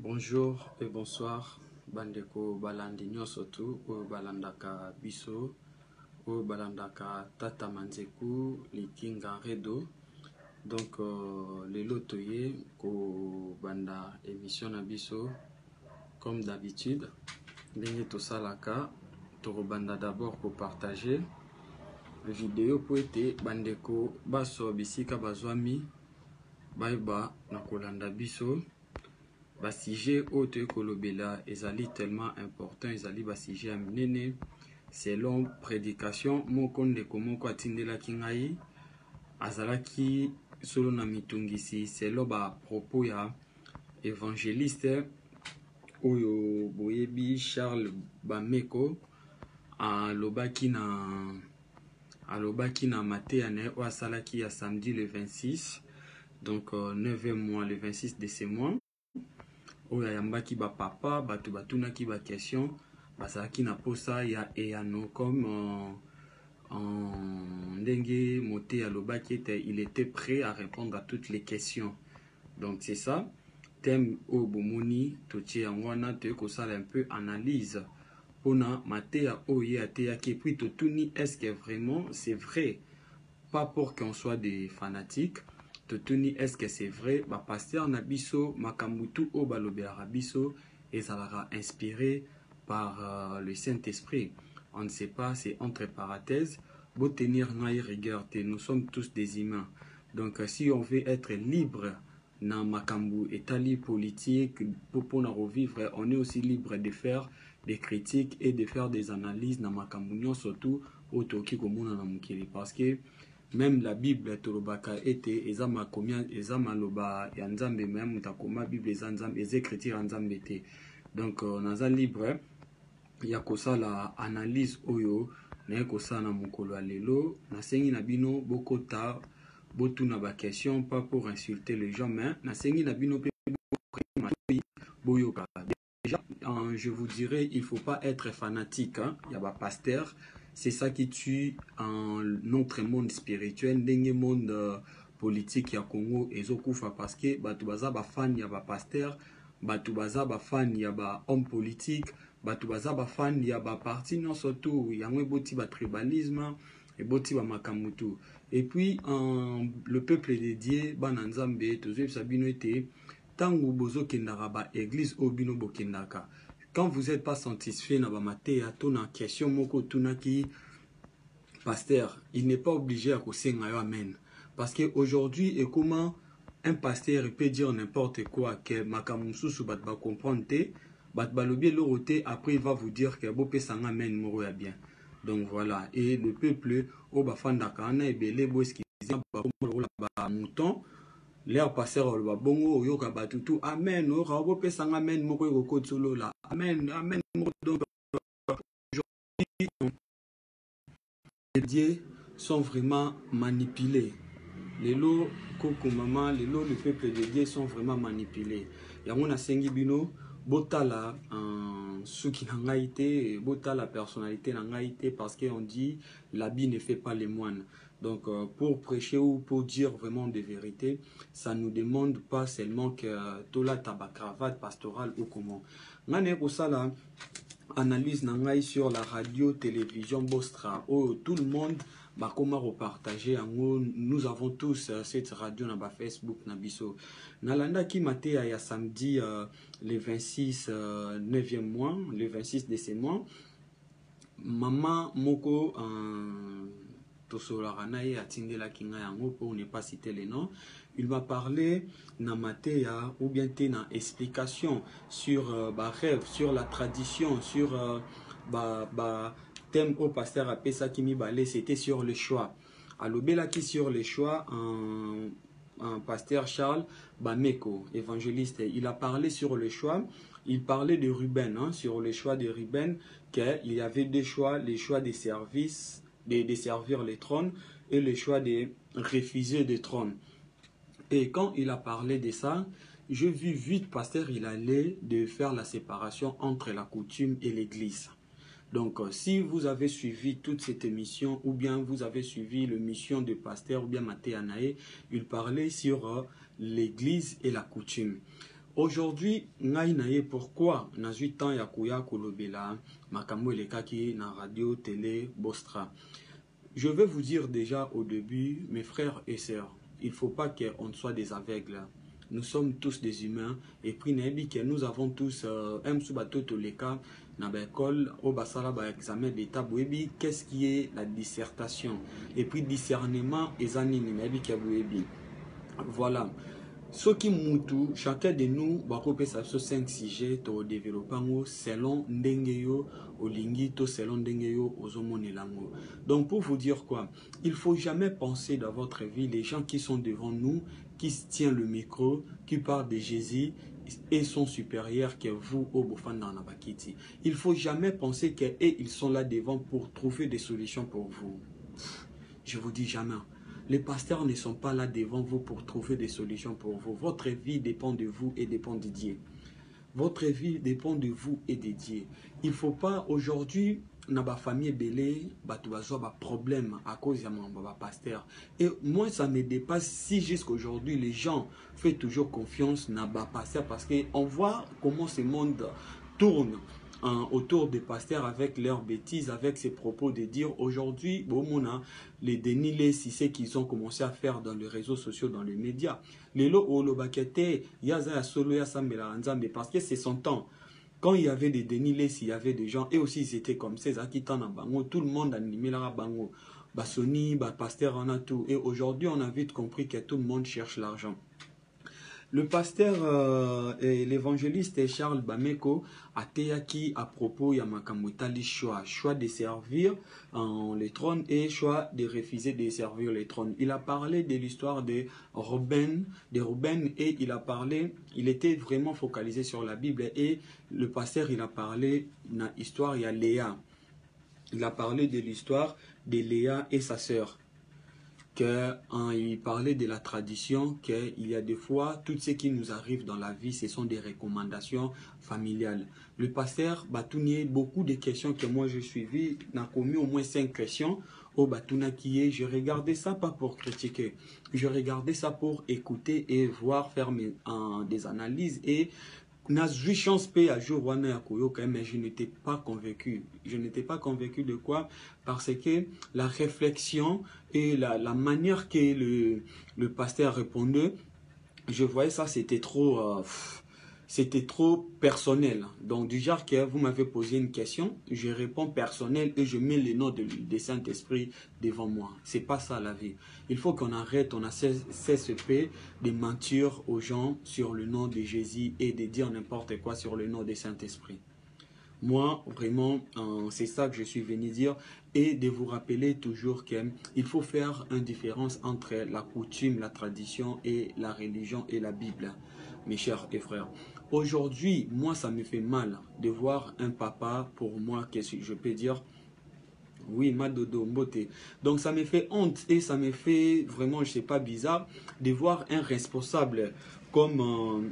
Bonjour et bonsoir, bandeko balandi nyoso tu oyo balandaka biso oyo balandaka tata manzeku likinga redo. Donc lelo toye ko banda émission na biso comme d'habitude ndenge tosalaka tokobanda d'abord ko partager vidéo po ete bandeko baso bisika bazwami bayeba na kolanda biso. Ba sujet oyo kolobela ezali tellement important, ezali ba sujet ya minene selon prédication moko ndeko moko atindelaki ngai azalaki solo na mitungisi selon ba propos ya évangéliste oyo boyebi Charles Bameko alobaki na mateyane oyo asalaki ya samedi le 26 donc 9e mois le 26 de ce mois oyo ayambaki ba papa bato batunaki ba question bazalaki na posa ya eyano comme ndenge moté alobaki ete il était prêt à répondre à toutes les questions. Donc c'est ça thème oyo bomoni totie yango wana toye kosala un peu analyse pona mateya oyo ateyaki puis totuni est-ce que vraiment c'est vrai, pas pour qu'on soit des fanatiques. Totuni est-ce que c'est vrai ba pasteur na biso makambutu o balobela biso ezalaka inspiré par le Saint-Esprit. On ne sait pas, c'est entre parenthèses. Beau tenir ngai rigueur, nous sommes tous des humains. Donc si on veut être libre na makambu etali politique pour revivre, on est aussi libre de faire des critiques et de faire des analyses na makambu surtout au toki komona na mukili parce que même la Bible tolobaka ete ezama combien ezama loba ya nzambe même takoma Bible ezanzam les écritures nzambe te. Donc naza libre ya kosala analyse oyo na kosala na mukolo lelo na sengi na bino bokota botuna ba question pas pour insulter les gens mais na sengi na bino pe boyoka. Déjà je vous dirais il faut pas être fanatique hein, ya ba pasteur. C'est ça qui tue en notre monde spirituel, dans le monde politique ya Congo ezokufa parce que batu baza ba fan ya ba pasteur, batu baza ba fan ya ba homme politique, batu baza ba fan ya ba parti non surtout yango boti ba tribalisme et boti ba makamutu. Et puis le peuple dédié bana nzambe tozo sabino ete tangu bozo kendaka ba église obino bokendaka. Quand vous n'êtes pas satisfait na ba mateya to na question moko tunaki pasteur, il n'est pas obligé à kosenga yo amen. Parce que aujourd'hui et comment un pasteur peut dire n'importe quoi que makamususu bat ba comprendre te, bat balobi loroté après il va vous dire que bo pesanga amen moko ya bien. Donc voilà, et le peuple au bafanda kana ebele bo eskiza ba ba mouton l'air pasteur le bongo yoka batutu amen o rabo pesanga amen moko yoko tsolo la amen amen. Donc aujourd'hui les dieux sont vraiment manipulés. Les lots koko maman, les lots le peuple de Dieu sont vraiment manipulés. Yango na sengi bino botala suki na ngaite botala personnalité na ngaite parce que on dit l'habit ne fait pas les moines. Donc pour prêcher ou pour dire vraiment des vérités, ça nous demande pas seulement que tola tabac cravate pastorale ou comment. Ngane ko sala analyse nangai sur la radio télévision Bostra où tout le monde va comment repartager en haut. Nous avons tous cette radio na ba Facebook na biso nalanda ki matéa ya samedi le 26 9e mois le 26 de ce mois maman moko tosolarana ye atindela kinga yango pour ne pas citer les noms. Il m'a parlé na matéa ou bien na explication sur ba rêve, sur la tradition, sur thème au pasteur a pesa kimi balé, c'était sur le choix. Alobela qui sur le choix un pasteur Charles Bameko, évangéliste, il a parlé sur le choix. Il parlait de Ruben, hein, sur le choix de Ruben, qu'il y avait deux choix, le choix des services, de servir les trônes et le choix de refuser des trônes. Et quand il a parlé de ça, je vis vite pasteur, il allait de faire la séparation entre la coutume et l'église. Donc, si vous avez suivi toute cette émission, ou bien vous avez suivi l'émission de pasteur, ou bien Maté Anaé, il parlait sur l'église et la coutume. Aujourd'hui, ngai na ye pourquoi na zui temps ya kuya kolobela makambo elekaki na radio, télé, Bostra. Je vais vous dire déjà au début, mes frères et sœurs, il ne faut pas qu'on soit des aveugles. Nous sommes tous des humains et puis nous avons tous un sous-bateau toleka na l'école au basala ba examen d'état boebi qu'est-ce qui est la dissertation et puis discernement et zanini na boebi. Voilà. Ce qui moutou, chacun de nous va couper ça sur 5 sujets to développement selon ndengeyo olingi to selon ndengeyo ozomonelango. Donc pour vous dire quoi, il faut jamais penser dans votre vie les gens qui sont devant nous, qui tiennent le micro, qui parlent de Jésus et sont supérieurs que vous au Bofanda Nabakiti. Il faut jamais penser qu'ils sont là devant pour trouver des solutions pour vous. Je vous dis jamais. Les pasteurs ne sont pas là devant vous pour trouver des solutions pour vous. Votre vie dépend de vous et dépend de Dieu. Votre vie dépend de vous et de Dieu. Il ne faut pas aujourd'hui, dans ma famille belé, tu as un problème à cause de mon pasteur. Et moi, ça me dépasse si jusqu'aujourd'hui, les gens font toujours confiance dans ma pasteur parce qu'on voit comment ce monde tourne autour des pasteurs avec leurs bêtises, avec ces propos de dire aujourd'hui, les dénilés, si c'est qu'ils ont commencé à faire dans les réseaux sociaux, dans les médias. Les lots au lobakete, yaza solo ya sambela nzambe parce que c'est son temps. Quand il y avait des dénilés, s'il y avait des gens, et aussi ils étaient comme ces acquitants en bango, tout le monde animé la bango, basoni, pasteur en a tout. Et aujourd'hui, on a vite compris que tout le monde cherche l'argent. Le pasteur et l'évangéliste Charles Bameko a théaki à propos Yamakamutali choix de servir le trône et choix de refuser de servir le trône. Il a parlé de l'histoire de Ruben et il était vraiment focalisé sur la Bible et le pasteur il a parlé de l'histoire de Léa. Il a parlé de l'histoire de Léa et sa sœur. Il parlait de la tradition, qu'il y a des fois, tout ce qui nous arrive dans la vie, ce sont des recommandations familiales. Le pasteur Batounier, beaucoup de questions que moi j'ai suivies, n'a commis au moins 5 questions au Batouna qui est, je regardais ça pas pour critiquer, je regardais ça pour écouter et voir, faire des analyses et n'a eu chance à jour mais je n'étais pas convaincu. Je n'étais pas convaincu de quoi? Parce que la réflexion et la manière que le pasteur répondait, je voyais ça, c'était trop personnel. Donc du genre que vous m'avez posé une question, je réponds personnel et je mets le nom de Saint-Esprit devant moi. C'est pas ça la vie. Il faut qu'on arrête, on a CSP de mentir aux gens sur le nom de Jésus et de dire n'importe quoi sur le nom de Saint-Esprit. Moi, vraiment, c'est ça que je suis venu dire et de vous rappeler toujours qu'il faut faire une différence entre la coutume, la tradition et la religion et la Bible, mes chers et frères. Aujourd'hui, moi, ça me fait mal de voir un papa, pour moi, qu'est-ce que je peux dire? Oui, Madodo Mbote. Donc ça me fait honte et ça me fait vraiment, je sais pas, bizarre de voir un responsable comme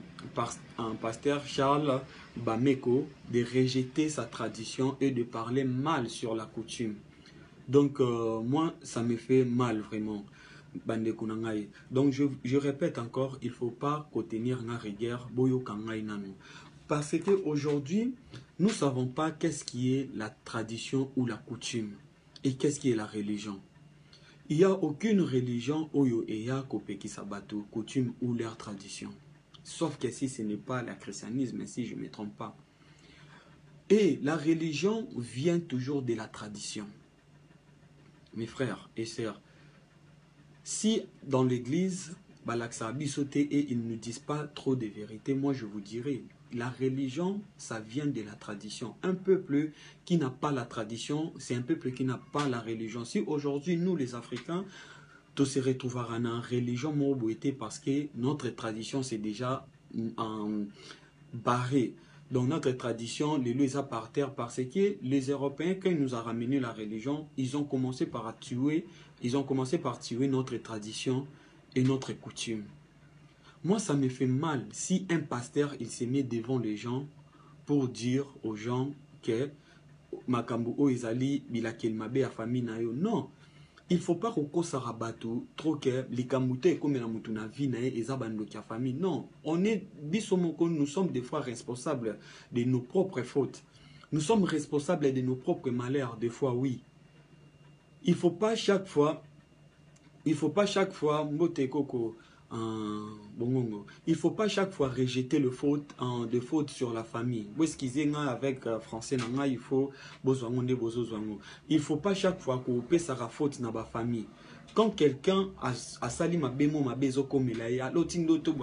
un pasteur Charles Bameko de rejeter sa tradition et de parler mal sur la coutume. Donc moi, ça me fait mal vraiment. Donc je répète encore, il ne faut pas contenir na rigueur boyo kangai nanu. Parce qu'aujourd'hui, nous ne savons pas qu'est-ce qui est la tradition ou la coutume et qu'est-ce qui est la religion. Il n'y a aucune religion oyo eya kopeki sabato, coutume ou leur tradition. Sauf que si ce n'est pas le christianisme, si je ne me trompe pas. Et la religion vient toujours de la tradition. Mes frères et sœurs, si dans l'église, et ils ne disent pas trop de vérité, moi je vous dirais, la religion, ça vient de la tradition. Un peuple qui n'a pas la tradition, c'est un peuple qui n'a pas la religion. Si aujourd'hui, nous les Africains, tous se retrouverons en religion parce que notre tradition, c'est déjà barré. Dans notre tradition, les lois sont par terre parce que les Européens, quand ils nous ont ramené la religion, ils ont commencé par tuer notre tradition et notre coutume. Moi, ça me fait mal si un pasteur, il se met devant les gens pour dire aux gens que Makambu o ezali bilakel mabe a famille na yo. Non. il faut pas qu'on s'arabatu trop que les kamouté comme la mutuna vie na et zabando qui a famille. Non, on est bisomoko, nous sommes des fois responsables de nos propres fautes. Nous sommes responsables de nos propres malheurs, des fois oui. Il faut pas chaque fois mbote koko bongongo. Il faut pas chaque fois rejeter le faute de faute sur la famille. Où est-ce qu'ils aient avec français nanga il faut bozwango bozozwango. Il faut pas chaque fois qu'on paie sa faute na ba famille. Quand quelqu'un a sali ma bémo ma bezo comme il a l'otindoto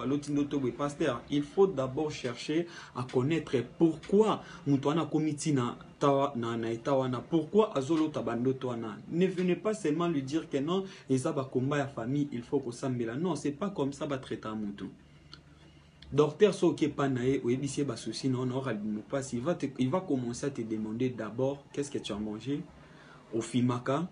pasteur, il faut d'abord chercher à connaître pourquoi mutuana komitina na etawana, pourquoi azolo tabando toana. Ne venez pas seulement lui dire que non, et ça va combat la famille, il faut que ça me la. Non, c'est pas comme ça va traiter un mouton. Docteur Soke Panae ou Ebissé Basousi, non, il va commencer à te demander d'abord qu'est-ce que tu as mangé au Fimaka,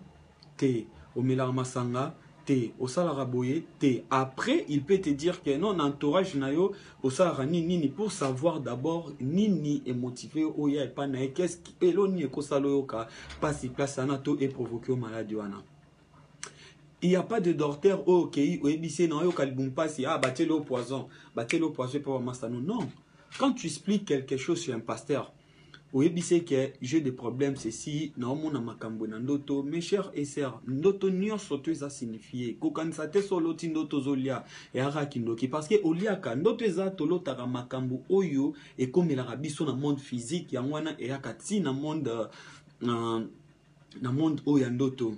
thé, au Melarmasanga, thé, au Salaraboye, thé. Après, il peut te dire que non, entourage nayo, au Salarani, nini, pour savoir d'abord, nini est motivé, oya et Panae, qu'est-ce qui est l'oni et Kosaloyoka, passe place anato et provoqué au maladie. Il n'y a pas de docteur au Kei ou Ebissé non, battez le poison pour Massano. Non. Quand tu expliques quelque chose sur un pasteur, ou Ebissé que j'ai des problèmes, c'est si, non, mon amakambo nandoto, mes chers et sœurs, ndoto nyon soto ça signifie, kokansate solo tindoto zolia, et arakindoki, parce que oliaka, ndoto za tolo taramakambo oyo, et comme il a rabiso na monde physique, yangwana et akati na monde oyandoto.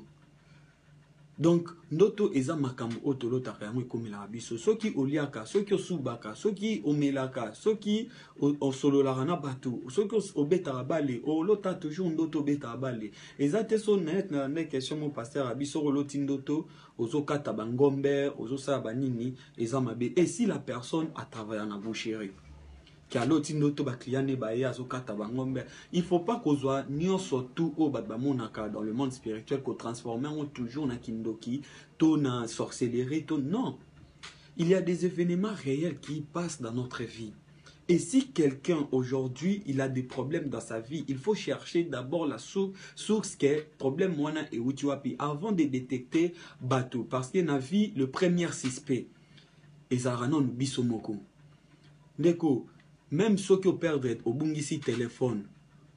Donc, ndoto eza makambo otolo takayango ekomela biso. Soki oliaka, soki osubaka, soki omelaka, soki osololaka na batu, soki obetaka bale, olota toujours ndoto obetaka bale. Eza te so net na question mon pasteur abiso oloti ndoto, ozokata bangombe, ozosala banini, eza mabe. Et si la personne a travaillé en boucherie, il ne faut pas qu'on soit surtout dans le monde spirituel qu'on transforme toujours dans kindoki, dans sorcellerie, non. Il y a des événements réels qui passent dans notre vie. Et si quelqu'un aujourd'hui il a des problèmes dans sa vie, il faut chercher d'abord la source qui est problème moana et utiwapi avant de détecter bateau, parce que na vie le premier suspect et zaranon bisomoko. Ndeko même ceux qui perdent au bungisi téléphone,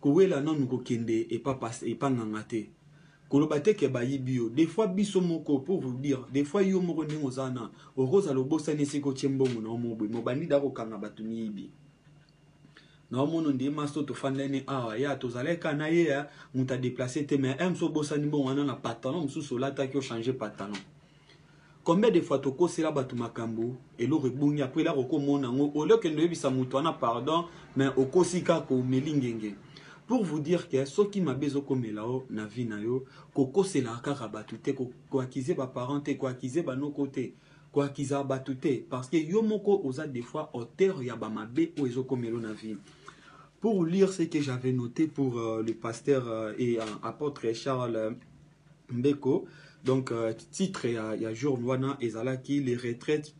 kouela non nous kende et pas passe et pas ngangate. Kolobate ke bayi bio. Des fois bisomoko pour vous dire, des fois yo moko ni ozana, o rosa lo bossa ni siko chembo mu na omobwe, mo bandi dako kanga batuni ibi. Na omono ndi masto to fandene ya to zaleka na ye ya, muta déplacer te mais aime so bossa ni bon wana na pantalon, musu solata ki o changer pantalon. Combien de fois tu as là batu makambo et l'eau rebougne après là roko monango au lieu que ne bisa mutuana pardon mais au kosika ko melingenge pour vous dire que ce qui m'a besoin comme là-haut na vie na yo koko c'est la kaka batute ko acquiser ba parenté ko acquiser ba no côté ko acquiser batute parce que yo moko oza des fois auteur ya ba mabe ou ezo comme na vie. Pour lire ce que j'avais noté pour le pasteur et apôtre Charles Mbeko. Donc, titre, il y a Journwana et Zalaki, les retraites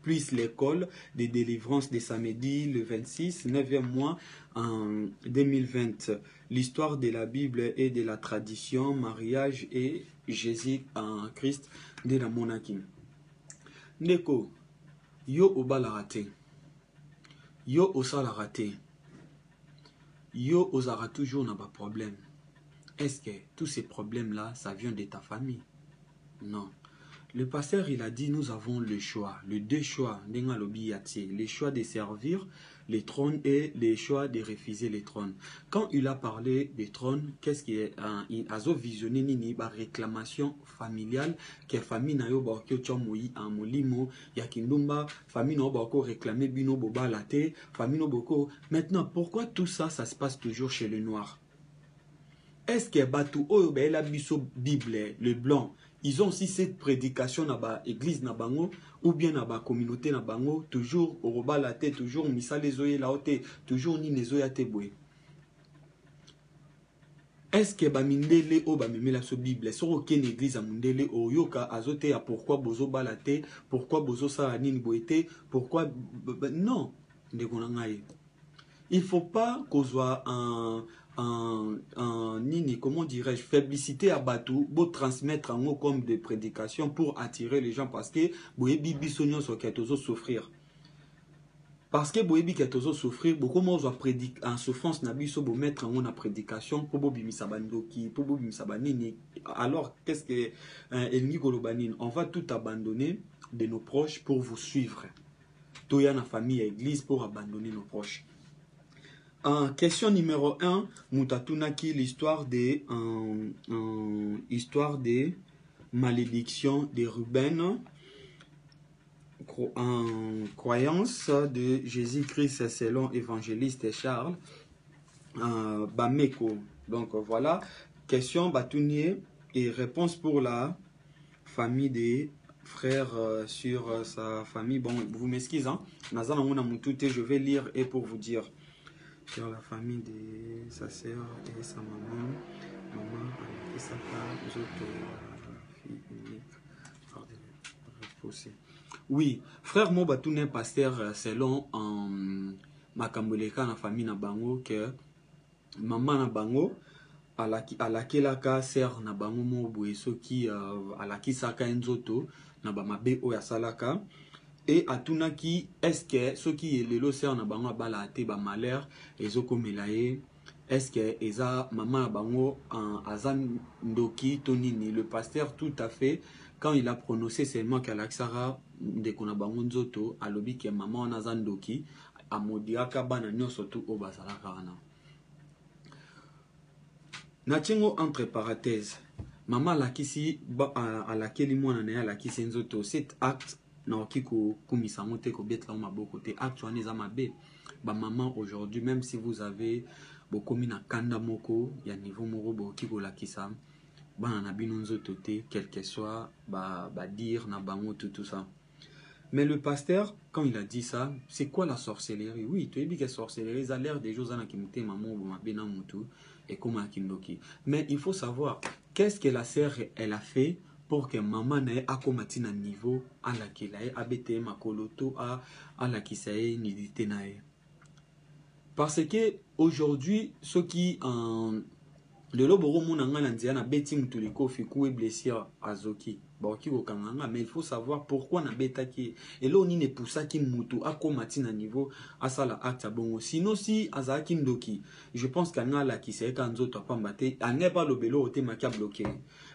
plus l'école de délivrance de samedi, le 26, 9e mois en 2020. L'histoire de la Bible et de la tradition, mariage et Jésus en Christ de la monarchie. Neko, yo obala raté, yo osala raté, yo osara toujours n'a pas problème. Est-ce que tous ces problèmes-là, ça vient de ta famille? Non. Le pasteur, il a dit, nous avons le choix, les deux choix, les choix de servir les trônes et les choix de refuser les trônes. Quand il a parlé des trônes, qu'est-ce qui est il a visionné nini ba réclamation familiale que famille na yo ba ko chomoyi en molimo ya kindumba famille no ba ko réclamer bino boba laté famille no boko. Maintenant, pourquoi tout ça se passe toujours chez les noirs? Est-ce que Batou Oyobe la biso Bible, le blanc, ils ont aussi cette prédication dans l'église na bango ou bien dans la communauté na bango, toujours au roba la tête, toujours misa les oye la haute, toujours ni les oye te boué. Est-ce que Bamindele o Bamimela so Bible, sur aucune église à Mundele o Yoka azote à pourquoi bozo balate, pourquoi bozo saranine boete, pourquoi non, il ne faut pas qu'on soit nini, comment dirais-je, faiblicité à Batou, pour transmettre en haut comme des prédications pour attirer les gens parce que boyebi bisonyo so ketozo souffrir. Parce que boyebi ketozo souffrir, beaucoup moins en souffrance na biso bo mettre en haut na prédication pour bo bimisa bandoki, pour bo bimisa banini. Alors qu'est-ce que Elni Golobanine, on va tout abandonner de nos proches pour vous suivre. Toya na famille et église pour abandonner nos proches. Question numéro 1, Mutatunaki, l'histoire des malédictions de Ruben, croyance de Jésus-Christ selon évangéliste Charles, Bameko. Donc voilà, question Batunier et réponse pour la famille des frères sur sa famille. Bon, vous m'excusez, hein? Je vais lire et pour vous dire. Sur la famille de sa sœur et sa maman, et sa femme, fille unique. Oui, frère Mobatouné pasteur selon Makamboleka na famille na bango que maman na bango à la sœur na bango mo boyeso qui à la qui saka nzoto na ba mabe o ya salaka. Et atunaki est-ce que ceux qui est le sœur na bango bala ate ba malheur ezoko melaye est-ce que eza maman na bango azan ndoki tonini le pasteur tout à fait quand il a prononcé seulement qu'Alaxara de kona bango nzoto alobi que maman na azan ndoki amodiaka bana nyoso tu o bazalaka wana natingo entre parenthèses maman lakisi alakeli mwana na lakisi nzoto cet acte na okiko kumisango te ko betla o maboko te actuellement za mabe ba maman aujourd'hui même si vous avez beaucoup na kanda moko ya niveau moko bo kiko lakisa bana na bino nzoto te quel que soit ba dire na bango tout ça. Mais le pasteur quand il a dit ça, c'est quoi la sorcellerie? Oui, tu as dit que sorcellerie ça a l'air des choses na kimute maman bo mabena mutu et comme akindoki. Mais il faut savoir qu'est-ce que la sœur elle a fait pour que maman n'ait akomati na niveau à la kilae abete makoloto à la kisae nidite nae. Parce que aujourd'hui ceux qui le loboro munanga nandia na beti mutuliko fiku e blessure azoki baoki ko kanganga mais il faut savoir pourquoi na betaki et là on ne poussa ki mutu akomati na niveau asala acte bongo sinon si azaki ndoki je pense qu'anga la kisae kanzoto apambate ane pas lobelo ote makia bloqué.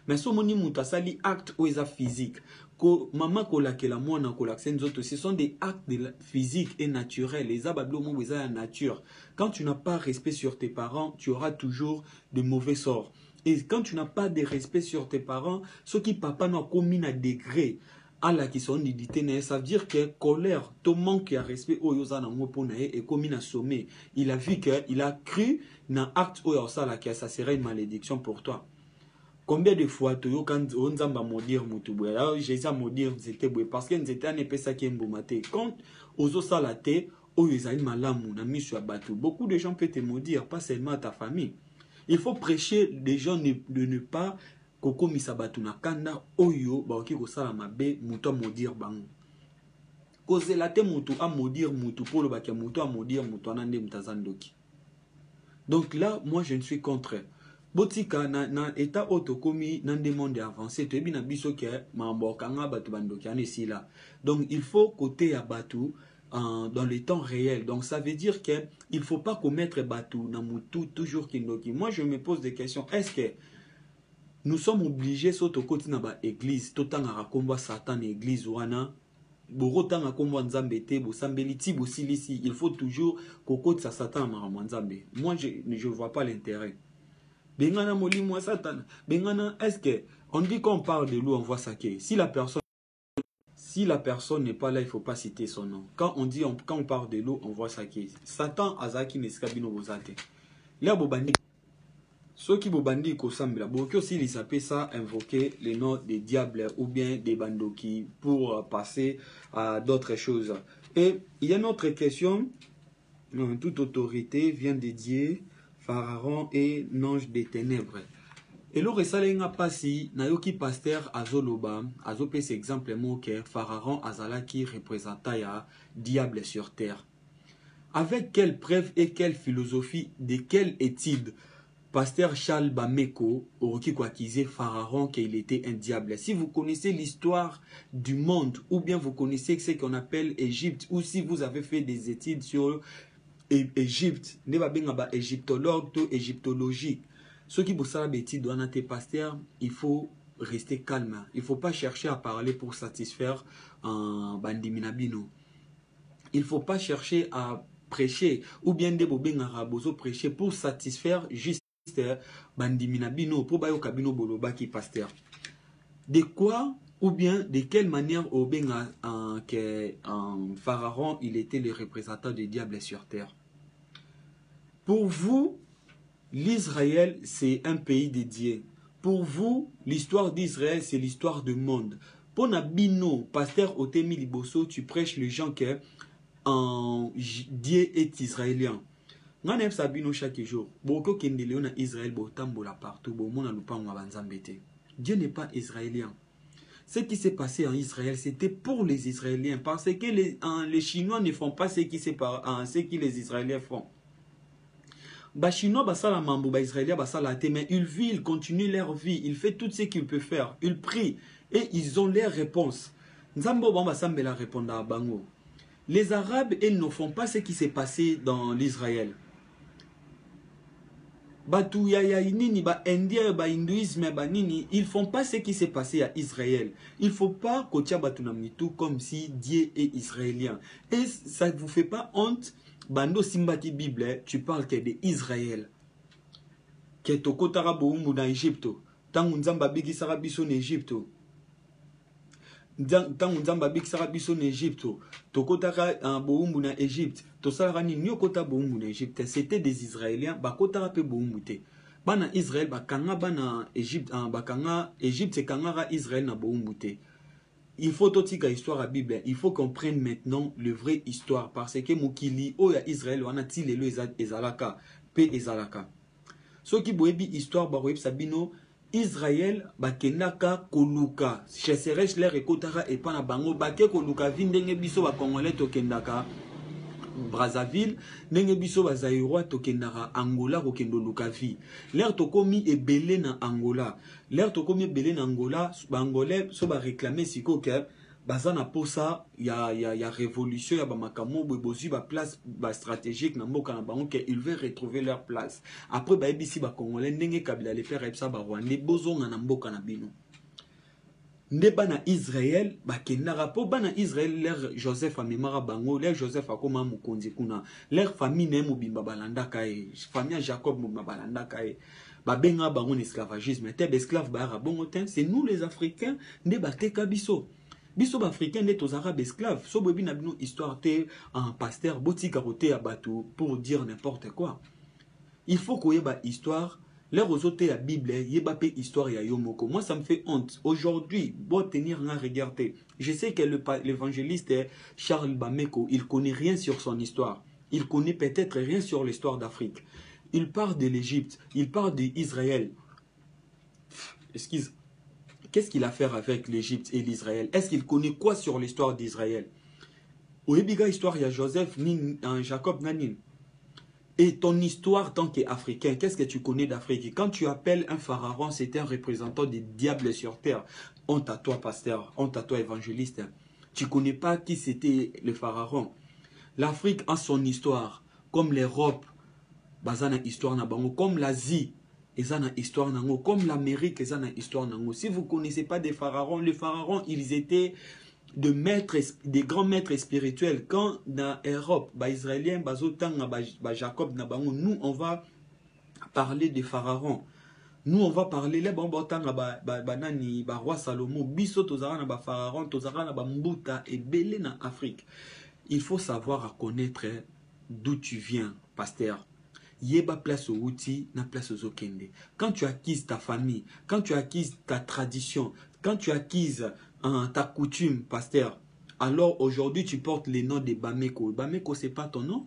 Mais ce moni mutasali acte ou eza physique ko maman ko lakela mwana ko laksen zoto ce sont des actes physiques et naturels les abablo mo eza nature. Quand tu n'as pas respect sur tes parents tu auras toujours de mauvais sorts et quand tu n'as pas de respect sur tes parents ce qui papa n'a commis à degré à la qui sont d'identité ça veut dire que colère ton manque de respect au yozana moponae et commis à sommet il a vu que il a cru na acte ou ça là que ça serait une malédiction pour toi. Combien de fois tu quand on zamba maudire mutubué alors Jésus a maudire c'était boué parce que n'était un épée ça qui est mbomate quand ozo salate o yezali malamu na misu ya batu beaucoup de gens peuvent te maudire pas seulement ta famille. Il faut prêcher les gens de ne pas koko misabatu na kanda oyo ba oki ko sala mabe muto maudire bango kozela te mutu a maudire mutu pour le bakia mutu a maudire mutu anande mutazandoki. Donc là moi je ne suis contre. Botika na état autokomi dans des mondes avancés tu ebina biso ke mamboka nga batu bandoki anesi là. Donc il faut côté à batu dans le temps réel. Donc ça veut dire que il faut pas commettre batu na mutu toujours kindoki. Moi je me pose des questions. Est-ce que nous sommes obligés soto koti na ba église totanga rakomba satan église wana borotanga komba nzambe te bo sambeli ti bo silisi il faut toujours kokoti sa satan na nzambe. Moi je vois pas l'intérêt. Bengana molimo satan. Bengana est-ce que on dit qu'on parle de l'eau on voit ça que si la personne n'est pas là, il ne faut pas citer son nom. Quand on parle de l'eau, on voit ça qui est. Satan azaki neskabino bozate. Là bobandi. Ceux qui bobandi kosambela, beaucoup aussi ils appellent ça invoquer le nom des diables ou bien des bandoki pour passer à d'autres choses. Et il y a une autre question. Toute autorité vient dédier Pharaon et l'ange des ténèbres. Et le resalenga pasi na yoki pasteur azoloba azope cet exemple mo que Pharaon azala qui représenta ya diable sur terre. Avec quelle preuve et quelle philosophie, de quelle étude Pasteur Charles Bameko aurait accusé Pharaon qu'il était un diable. Si vous connaissez l'histoire du monde, ou bien vous connaissez ce qu'on appelle Égypte, ou si vous avez fait des études sur Égypte, ne va bien avoir égyptologue ou égyptologie. Ceux qui bossent des études dans tes pasteurs, il faut rester calme. Il ne faut pas chercher à parler pour satisfaire un bandiminabino. Il ne faut pas chercher à prêcher, ou bien des bobins arabozo prêcher pour satisfaire juste bandiminabino pour bayo kabino boloba qui pasteur. De quoi ou bien de quelle manière au ben que Pharaon il était le représentant du diable sur terre. Pour vous, l'Israël c'est un pays dédié. Pour vous, l'histoire d'Israël c'est l'histoire du monde. Pour Nabino, pasteur Otemi Liboso, tu prêches les gens que Dieu est israélien. Nganem sabino chaque jour. Boko kendele na Israël botambola partout. Bomona lupango banzambete. Dieu n'est pas israélien. Ce qui s'est passé en Israël, c'était pour les Israéliens. Parce que les Chinois ne font pas ce que les Israéliens font. Les Chinois, basala mambo, les Israéliens, basala te, mais ils vivent, ils continuent leur vie. Ils font tout ce qu'ils peuvent faire. Ils prient et ils ont leur réponse. Nzambo bamba sambela répondre à Bango. Les Arabes, ils ne font pas ce qui s'est passé dans l'Israël. Batu ya nini ba indien ba hindouisme ba nini, ils font pas ce qui s'est passé à Israël. Il faut pas kotia batu namnitu comme si Dieu est israélien. Et ça ne vous fait pas honte bando simbati Bible, tu parles que de Israël. Que to kotara boumbu na Égypte. Tangu nzamba bigi sarabiso en Égypte. Tangu nzamba bigi sarabiso en Égypte. To kotara boumbu na Égypte. C'était des Israéliens, bakotara pe boumute. Bana Israël, bakanga bana Égypte, bakanga Égypte, c'est kangara Israël na boumute. Il faut totika histoire à Bible. Il faut qu'on prenne maintenant le vrai histoire parce que mukili oya Israël wana tilelo ezalaka pe ezalaka. Ce qui boebi histoire baroeb sabino Israël bakendaka koluka. Cheseresh leur ekotara et pana bango bake koluka vindenge biso ba congolais tokendaka Brazzaville, nenge biso bazaïrois tokendara Angola kokendo lukavi. L'air tokomi ebele na Angola. L'air tokomi ebele na Angola, bangolais so ba réclamer siko ke bazana posa ya révolution ya ba makamo bozi ba place ba stratégique na mboka na bango ke ils veulent retrouver leur place. Après ba ebisi ba congolais ndenge kabila le faire epsa ba rwandais bozonga na mboka na bino. Ndeba na Israël, bakendara po bana Israël leur Joseph amemara bango, leur Joseph akoma mukonzi kuna, leur famille ne mobimba balanda kae, famille Jacob mobimba balanda kae, babenga bango esclavagisme, te esclave ba bongo ten, c'est nous les Africains ndeba te kabiso. Biso ba africains ne tos arabes esclaves, so bobi na bino histoire te en pasteur boti karote abatu pour dire n'importe quoi. Il faut qu'on y ait histoire. Leur autres la Bible, yeba pe histoire ya yomoko. Moi ça me fait honte. Aujourd'hui, bon tenir à regarder. Je sais que l'évangéliste Charles Bameko, il connaît rien sur son histoire. Il connaît peut-être rien sur l'histoire d'Afrique. Il parle de l'Égypte, il parle d'Israël. Excuse. Qu'est-ce qu'il a à faire avec l'Égypte et l'Israël? Est-ce qu'il connaît quoi sur l'histoire d'Israël? Oyebiga histoire ya Joseph ni Jacob nanin. Et ton histoire tant qu'Africain, qu'est-ce que tu connais d'Afrique? Quand tu appelles un pharaon, c'est un représentant des diables sur terre. Honte à toi, pasteur, honte à toi, évangéliste. Tu ne connais pas qui c'était le pharaon. L'Afrique a son histoire, comme l'Europe, comme l'Asie, comme l'Amérique, si vous ne connaissez pas des pharaons, les pharaons, ils étaient des grands maîtres spirituels. Quand dans l'Europe, les Israéliens, Jacob, nous on va parler des pharaons. Nous on va parler les roi Salomon, biso tozara na pharaon, tozara na mbuta et belé na Afrique. Il faut savoir à connaître d'où tu viens, pasteur. Yeba place au outil, na place aux okende. Quand tu acquises ta famille, quand tu acquises ta tradition, quand tu acquises ta coutume, pasteur, alors aujourd'hui tu portes le nom de Bameko. Bameko, ce n'est pas ton nom.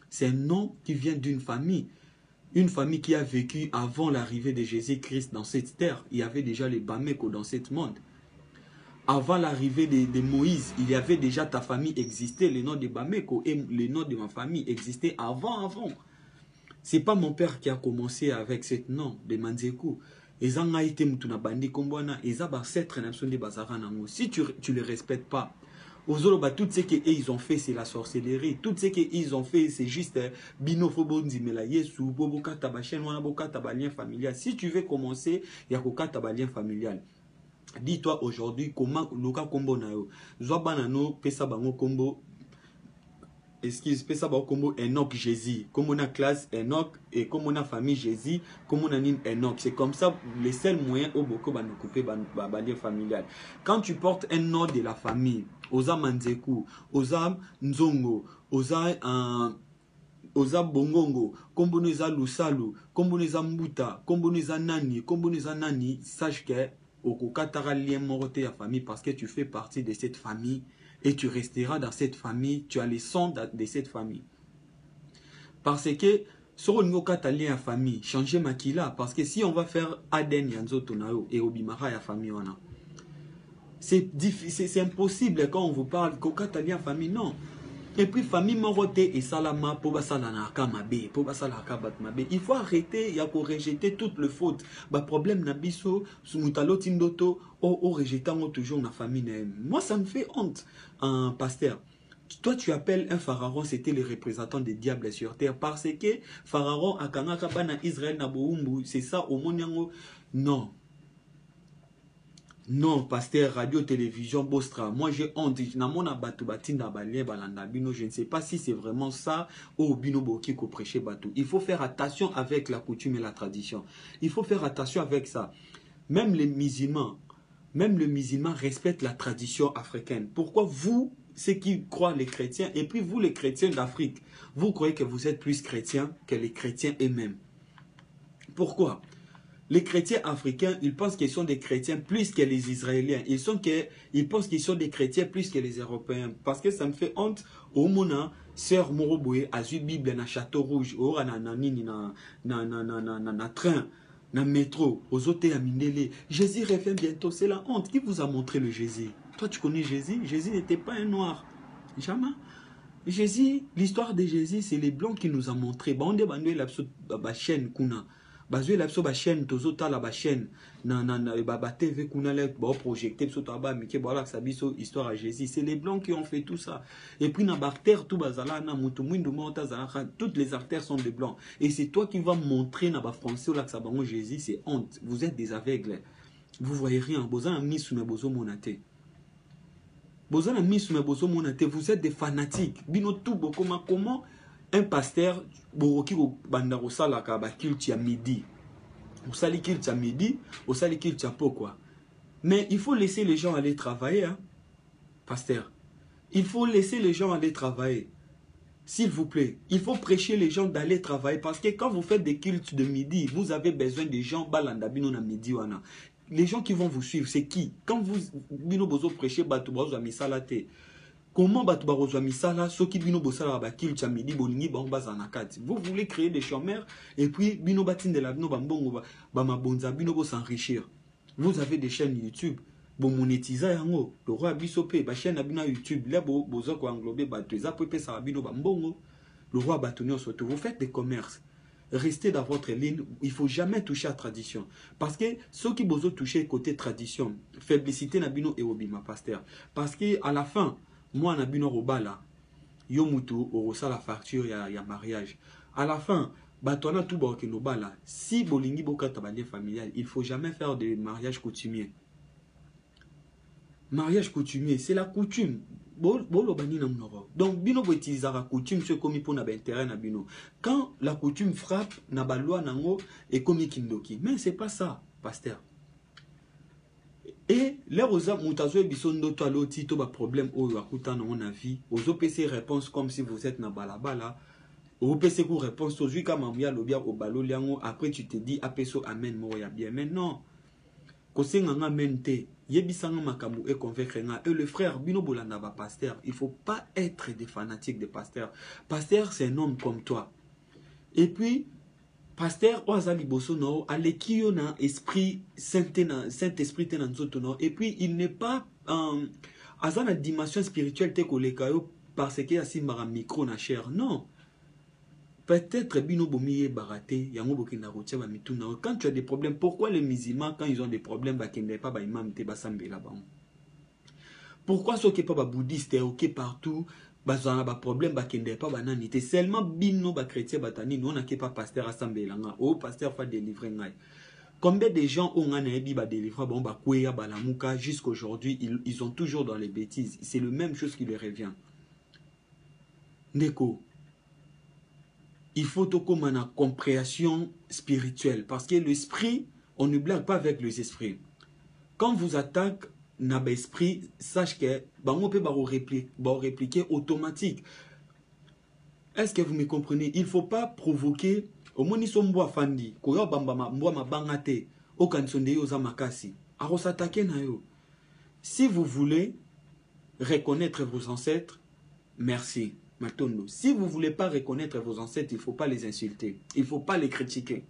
C'est un nom qui vient d'une famille. Une famille qui a vécu avant l'arrivée de Jésus-Christ dans cette terre. Il y avait déjà les Bameko dans ce monde. Avant l'arrivée de Moïse, il y avait déjà ta famille existait. Le nom de Bameko et le nom de ma famille existait avant. C'est pas mon père qui a commencé avec cette nom de Manzeku. Si tu les respectes pas, tout ce qu'ils ont fait, c'est la sorcellerie. Tout ce qu'ils ont fait, c'est juste binofobo nzimela yesu, boboka tabachen, wana boka tabalien familial. Si tu veux commencer, il y a koka tabalien familial. Dis-toi aujourd'hui comment loka kombo na yo. Zwa banano pesa bango kombo. Excuse, pesa bango kombo Enoch Jésus. Comme on a classe Enoch et comme on a famille Jésus, comme on a une Enoch. C'est comme ça les seuls moyens au boko ba nous couper balien familial. Quand tu portes un nom de la famille, Oza Manzeku, Oza Nzongo, Oza Bongongo, Komboneza Lusalu, Komboneza Mbuta, Komboneza Nani, sache que Okokatara lien moroté à famille parce que tu fais partie de cette famille et tu resteras dans cette famille, tu as les sons de cette famille. Parce que sur le niveau lien à famille, changer makila parce que si on va faire Aden Yanzo Tonao et Obimara à famille, c'est impossible quand on vous parle lien à famille, non. Et puis famille moroté et salama pour basalanaka mabe pour basalaka batmabe. Il faut arrêter, il y a qu'on rejeter toute le faute. Bah problème nabiso sumutalo tindoto o rejetant toujours na famille. Moi ça me fait honte, un pasteur. Toi tu appelles un pharaon, c'était le représentant des diables sur terre parce que pharaon akangaka bana Israël na boumbu, c'est ça au monyango. Non. Non, pasteur, radio, télévision, Bostra. Moi, j'ai honte. Je ne sais pas si c'est vraiment ça au binobo qui prêcher batou. Il faut faire attention avec la coutume et la tradition. Il faut faire attention avec ça. Même les musulmans respectent la tradition africaine. Pourquoi vous, ceux qui croient les chrétiens, et puis vous, les chrétiens d'Afrique, vous croyez que vous êtes plus chrétiens que les chrétiens eux-mêmes? Pourquoi? Les chrétiens africains, ils pensent qu'ils sont des chrétiens plus que les Israéliens. Ils pensent qu'ils sont des chrétiens plus que les Européens. Parce que ça me fait honte. Au Mona, Sœur Moroboué a eu Bible na Château Rouge, na train, na métro, aux hôtels à Mindele. Jésus revient bientôt. C'est la honte. Qui vous a montré le Jésus? Toi, tu connais Jésus? Jésus n'était pas un noir. Jamais. Jésus, l'histoire de Jésus, c'est les blancs qui nous ont montré. Bande bandé la chaîne kuna. Bazoué la chaîne, tozota la chaîne, na TV kuna le projecté sur tabac, mais qui voilà ça biso histoire à Jésus. C'est les blancs qui ont fait tout ça. Et puis na artère tout bazala na mutumwindu mota zara, toutes les artères sont des blancs. Et c'est toi qui vas montrer na ba français là que ça bango Jésus, c'est honte. Vous êtes des aveugles. Vous voyez rien. Bozana misu na bozo monate. Bozana misu na bozo monate. Vous êtes des fanatiques. Bino tout comment un pasteur, Boroki Bandaro Salaka, Kilti à midi. Au sali Kilti à midi, au sali Kilti à pourquoi? Mais il faut laisser les gens aller travailler, hein, pasteur. Il faut laisser les gens aller travailler. S'il vous plaît, il faut prêcher les gens d'aller travailler parce que quand vous faites des cultes de midi, vous avez besoin des gens balandabino na midi wana. Les gens qui vont vous suivre, c'est qui? Quand vous bino bozo prêcher batubazo misalate. Comment batubazo misala soki bino bosala ba culte midi bolingi ba bazanakati. Vous voulez créer des chômeurs et puis bino batinde la bino bambongo ba mabonza bino bo s'enrichir. Vous avez des chaînes YouTube. Bon monétiser yango le roi bisope ba chaîne abina YouTube là bozo ko englober ba teza pepe sa bino bambongo le roi batonio surtout vous faites des commerces. Restez dans votre ligne, il faut jamais toucher à la tradition parce que ceux qui bozo toucher côté tradition faiblessité na bino et obima pasteur parce que à la fin moi na bino robala yo mutu orosa la facture ya mariage à la fin batona tout ba ke bala si bolingi bokata balien familial il faut jamais faire de mariage coutumier. Mariage coutumier, c'est la coutume. Donc, bino bo utilisera coutume ce comme pour na intérêt na bino. Quand la coutume frappe na ba loi nango et comme kindoki. Mais c'est pas ça, pasteur. Et les rosa mutazo bisondo to aloti to ba problème o akuta na mon avis. Ozo PC réponse comme si vous êtes na balabala. Au PC ku réponse to jui kama mya lobia o balo liango après tu te dis apeso amen mo ya bien. Mais non. Kosenganga mente. Et le frère Bino Bolanda va pasteur. Il ne faut pas être des fanatiques de pasteur. Pasteur, c'est un homme comme toi. Et puis, pasteur, Oazali Bosono, Alekio na esprit, Saint-Esprit tenanzotono. Et puis, il n'est pas à la dimension spirituelle te kolekayo parce qu'il y a si mara micro na chair. Non. Peut-être bino bomiye baraté, yango bokenda rotia ba mituna. Quand tu as des problèmes, pourquoi les musulmans quand ils ont des problèmes ba kende pas ba imam te ba sambela ba? Pourquoi ceux qui pas ba bouddhiste ok partout, ba zana ba problème ba kende pas ba nani te seulement bino ba chrétien batani non na ke pas pasteur asambela nga. Oh pasteur fa délivrer ngai. Combien de gens ont un ébi ba délivrer bon ba kweya ba lamuka jusqu'aujourd'hui ils sont toujours dans les bêtises. C'est le même chose qui leur revient. Neko. Il faut comme une compréhension spirituelle. Parce que l'esprit, on ne blague pas avec les esprits. Quand vous attaquez un esprit, sache que on peut répliquer automatique. Est-ce que vous me comprenez? Il ne faut pas provoquer. Au moins, ils sont bois fandi. Koyo bamba bois ma bangate. Au kansonde yo zamakasi. Aro s'attaquer na yo. Si vous voulez reconnaître vos ancêtres, merci. Matondo. Si vous ne voulez pas reconnaître vos ancêtres, il ne faut pas les insulter. Il ne faut pas les critiquer.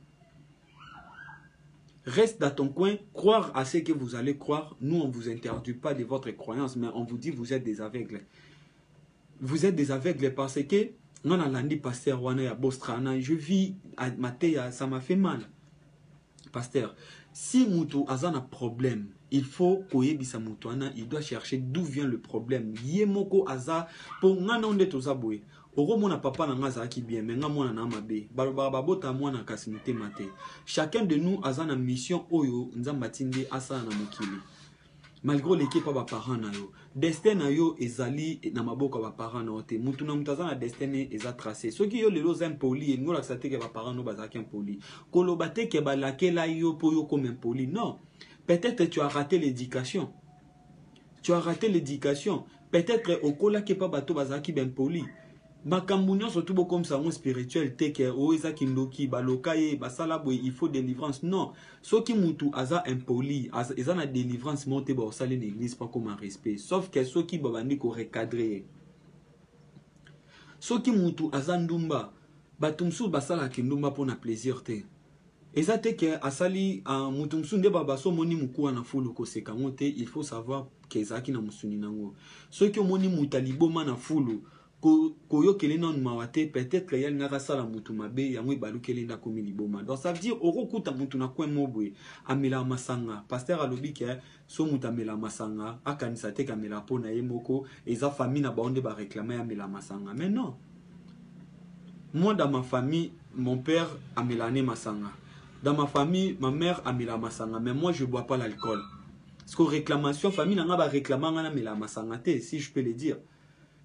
Reste dans ton coin, croire à ce que vous allez croire. Nous, on ne vous interdit pas de votre croyance, mais on vous dit que vous êtes des aveugles. Vous êtes des aveugles parce que, non, on pasteur, je vis à Matéa, ça m'a fait mal. Pasteur, si Moutou a un problème, il faut il doit chercher d'où vient le problème. Yemoko aza pour nganonde tozabwe. Oromona papa na ngaza ki bien, mais ngamona na mabe. Balobabota mwana kasimite mate. Chacun de nous a une mission oyo nzambatinde asa na mokili. Malgré l'équipe ba parents na yo, destin na yo ezali na maboko ba parents na ote. Mutu na mutaza na destin eza tracé. Ceux qui yo lelo za impoli, ngola sa te ke ba parents no bazaki impoli. Kolobate ke ba lakela yo po yo comme impoli. Non. Peut-être tu as raté l'éducation. Tu as raté l'éducation. Peut-être au kola ke pa bato bazaki ben poli. Makambounion surtout comme ça mon spirituel teke o ezaki ndoki baloka ye basala boy il faut délivrance. Non. Ceux qui mutu aza impoli, eza na délivrance monte ba osali l'église pas comme un respect. Sauf que ceux qui babandi ko recadrer. Ceux qui mutu aza ndumba batumsu basala kindumba pour na plaisir te. Ezate ke asali mutumsunde baba so moni mukuwa na fulu ko sekangote, il faut savoir que ezaki na musuni nango. Ceux qui moni mutaliboma na fulu koyo kele non mawate peut-être yal ngaka sala mutu mabe yango balu kele nda komi liboma. Donc ça veut dire orokuta mutu na kwen mobwe amela masanga. Pasteur alobi ke so mutu amela masanga akanisa te kamela pona yemoko eza famille na baonde ba réclamer amela masanga. Mais non. Moi dans ma famille, mon père amela ne masanga. Dans ma famille, ma mère a mis la masanga, mais moi je ne bois pas l'alcool. Parce que réclamation, famille n'a pas réclamé la masanga, si je peux le dire.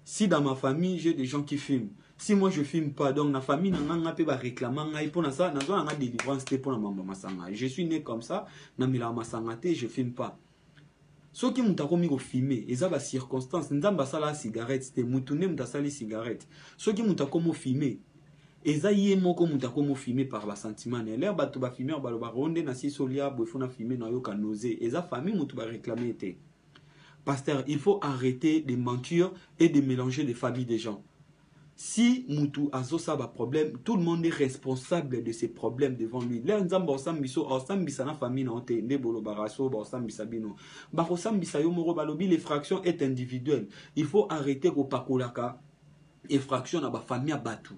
Si dans ma famille, j'ai des gens qui fument, si moi je ne fume pas, donc la famille n'a pas réclamé, pour ça, n'a pas de délivrance pour la masanga. Je suis né comme ça, n'a mis la masanga, je ne fume pas. Ceux qui m'ont commis au fumer, ils ont des circonstances, ils ont des cigarettes, ils ont des cigarettes. Ceux qui m'ont commis au fumer, eza ye moko muta komo filmer par ba sentiment ne l'air bato ba filmer ba ba ronde na si solia bofuna filmer na yo ka nausée eza famille mutu ba réclamer été. Pasteur, il faut arrêter de mentir et de mélanger les familles des gens. Si mutu azo sa ba problème, tout le monde est responsable de ses problèmes devant lui. L'air nzamba osambiso osambisa na famille na ote nde bolo baraso ba osambisa bino. Ba osambisa yo moro balobi les fractions est individuelle. Il faut arrêter ko pakolaka et fraction na ba famille a batu.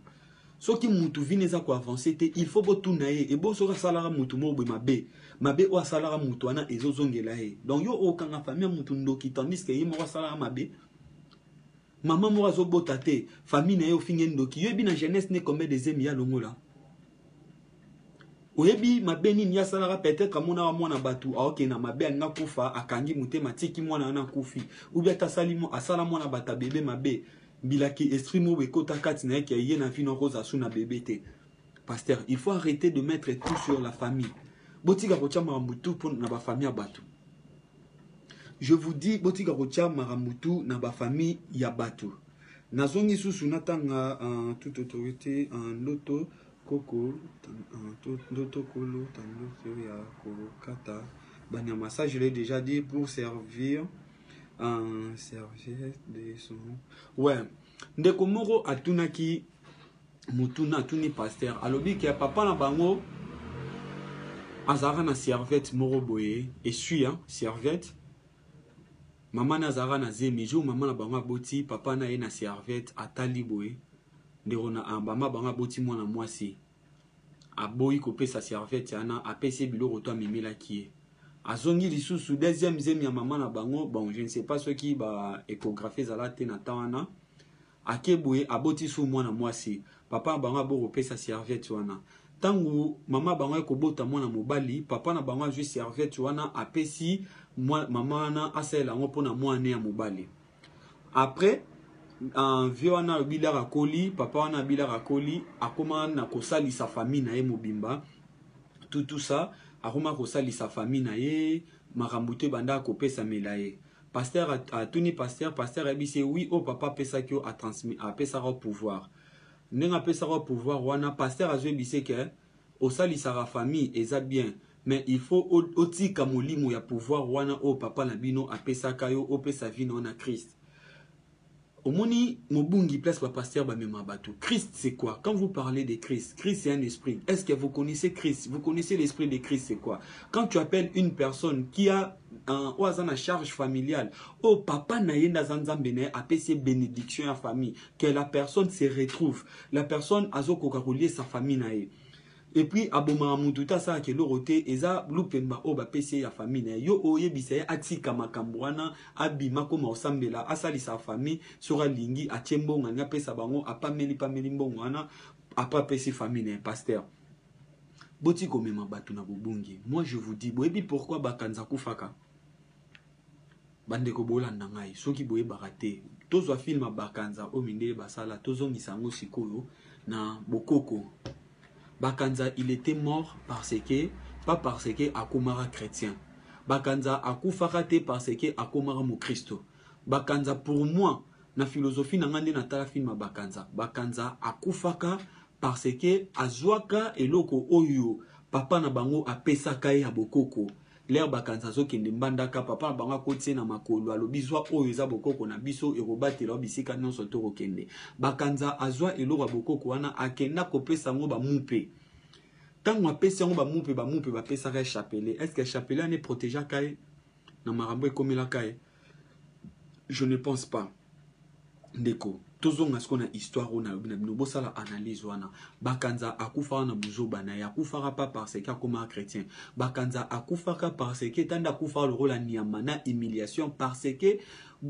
Ce qui mutu vineza ko avancer te il faut botu nae et bo so salara mutu mo be mabe o salara mutu ana ezozongela e donc yo o kanga famille mutu ndoki tandis que yimo salara mabe maman mo azo botate famille na yo finge ndoki yo bi na jeunesse ne combien des amis ya longola oyebi mabe nini ya salara peut-être mona wa mwana batu a ok na mabe nga kufa akangi mutema tiki mwana na kufi ou bien ta salimo asala mwana bata bébé mabe bilaki estrimo wekota katina yake yena vino rosa suna bébé. Pasteur, il faut arrêter de mettre tout sur la famille. Botiga rocha maramutu pour na ba famille batu. Je vous dis botiga rocha maramutu na ba famille ya batu. Nazongi susu natanga en toute autorité en loto koko loto kolo tando ya kata banyama ça je l'ai déjà dit pour servir en serviette de son. Ouais. Ndeko moro atunaki mutuna atuni pasteur. Alobi ki papa na bango azara na serviette moro boye essuie hein serviette. Maman na azara na zemi jo maman na bango boti papa na ye na serviette atali boye ndeko na bama banga boti mwana mwasi aboyi kopesa serviette yana apesi biloko to amemela kie azongi lisusu deuxième zemi ya mama na bango bon je ne sais pas ceux qui ba échographie zala te na tawana akeboye aboti su mwana mwasi papa na bango abo kopesa serviette wana tangu mama bango ekobota mwana mobali papa na bango azwi serviette wana apesi mama wana asala yango mpona mwana ya mobali après vieux wana bilaka koli papa wana bilaka koli akoma na kosalisa famille na ye mobimba tout ça akoma kosalisa famille na ye makambo te banda kopesa mela ye pasteur atuni pasteur abise oui o papa pesa ki a transmis apesa au pouvoir nenga pesa au pouvoir wana pasteur azwe bise ke osalisa la famille eza bien mais il faut otika molimo ya pouvoir wana o papa na bino apesa kayo opesa vino na Christ. Omoni mobungi place ba pasteur ba mema bato. Christ c'est quoi? Quand vous parlez de Christ, Christ c'est un esprit. Est-ce que vous connaissez Christ? Vous connaissez l'esprit de Christ c'est quoi? Quand tu appelles une personne qui a un charge familiale, oh papa na yenda zanzambene apesi bénédiction à famille, que la personne se retrouve, la personne azoko kakolier sa famille na ye. Et puis aboma mututa sa ke lorote eza lupemba o ba pesi ya famille yo oye bisaye atika makambwana abima ko osambela asali sa famille sura lingi atiembo nganya pesa bango apameli mbongo wana apa pesi famille pasteur boti komema batu na bobungi. Moi je vous dis boyebi pourquoi bakanza kufaka bande ko bolanda ngai soki boye barate tozwa film bakanza o mindele basala tozongisa ngo sikoyo na bokoko. Bakanza, il était mort parce que, pas parce que akomara chrétien. Bakanza akufarate parce que akomara mo Christo. Bakanza pour moi, na philosophie nangande na tala film Bakanza. Bakanza akufaka parce que azwaka eloko oyo papa na bango apesaka ya bokoko. L'air bakanza zo kende mbandaka papa na bango kotie na makolo alobizwa oyo za bokoko na biso erobatela bisika nyonso to kokende. Bakanza azwa eloko bokoko wana akenda kopesa ngo ba mupe. Tango apesa ngo ba mupe bapesa ka chapelet. Est-ce que chapelet ne protégea kae na marambo ekomela kae? Je ne pense pas. Ndeko tozonga skona histoire ona bino bosala analyse wana bakanza akufa na buzoba na yakufaka pas parce que comme chrétien bakanza akufaka parce que tanda akufa le rôle niama na humiliation parce que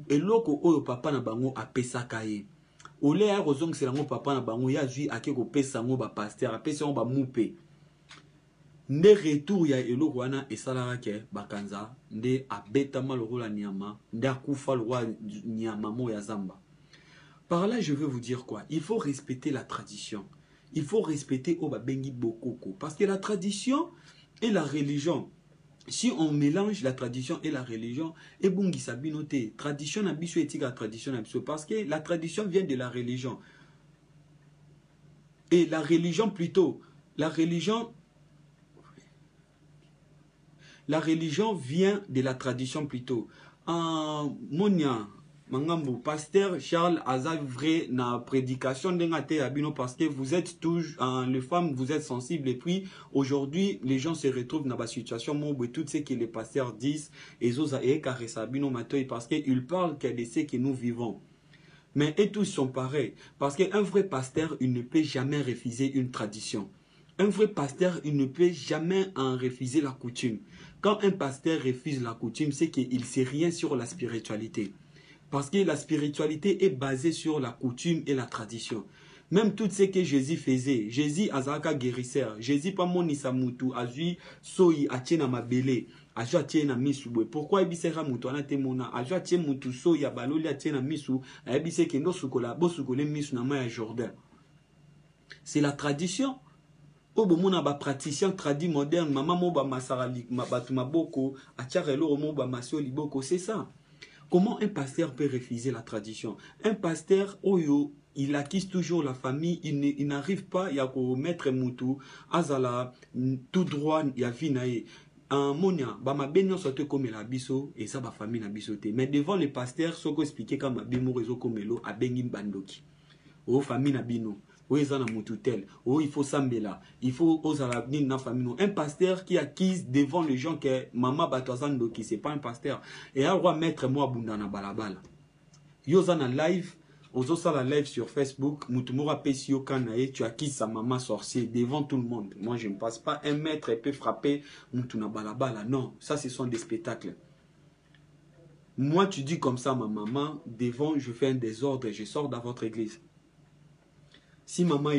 eloko oyo papa na bango apesa kae ole ya rozong selango papa na bango ya zui akeko pesa ngo ba pasteur apesa ngo ba mupe nde retour ya eloko wana esalaka ke bakanza nde abeta mal rôle niama nde akufa le roi niama mo ya zamba. Par là, je veux vous dire quoi? Il faut respecter la tradition. Il faut respecter Obabengi Bokoko. Parce que la tradition et la religion, si on mélange la tradition et la religion, et bungi sabinote, tradition na biso etika la tradition na biso. Parce que la tradition vient de la religion. Et la religion plutôt, la religion vient de la tradition plutôt. En Monia, Mangambo, pasteur Charles Aza vrai na prédication d'engate abino parce que vous êtes tous les femmes vous êtes sensibles et puis aujourd'hui les gens se retrouvent dans la situation où tout ce que les pasteurs disent et zoza et caressa abino matoy parce que ils parlent de ce que nous vivons. Mais et tous sont pareils parce qu'un vrai pasteur il ne peut jamais refuser une tradition. Un vrai pasteur il ne peut jamais en refuser la coutume. Quand un pasteur refuse la coutume c'est qu'il sait rien sur la spiritualité. Parce que la spiritualité est basée sur la coutume et la tradition. Même tout ce que Jésus faisait, Jésus azaka guérisseur, Jésus pas monisa mutu, azui soyi atiena mabele, azu atiena misu. Pourquoi ebisera mutu anate mona, azu atiena mutu soyi abaloli atiena misu, ebise kendo sukola, bo sukole misu na maya Jordan. C'est la tradition. Obo mona ba praticien tradi moderne, maman mo ba masarali, batu maboko, atiarelo mo ba masio liboko, c'est ça. Comment un pasteur peut refuser la tradition? Un pasteur, oyo, il acquise toujours la famille, il n'arrive pas à mettre mutu, azala, tout droit, il y a vinae. En monia, ma benyo sote comme la biso, et ça, ma famille na bisote. Mais devant les pasteurs, ce qu'on expliquait comme ma bemo réseau comme l'eau, a bengin bandoki. Oh, famille na bino. Oui, il faut sambela, il faut osala na famille. Un pasteur qui acquise devant les gens que maman batozan doki, c'est pas un pasteur. Et à roi mettre moi bundana balabala. Yozana live, Ozo la live sur Facebook, Moutumura Pesio Kanae, tu as qui sa maman sorcier devant tout le monde. Moi, je ne passe pas un mètre et peut frapper Moutuna Balabala. Non, ça, ce sont des spectacles. Moi, tu dis comme ça, ma maman, devant, je fais un désordre et je sors dans votre église. Si maman,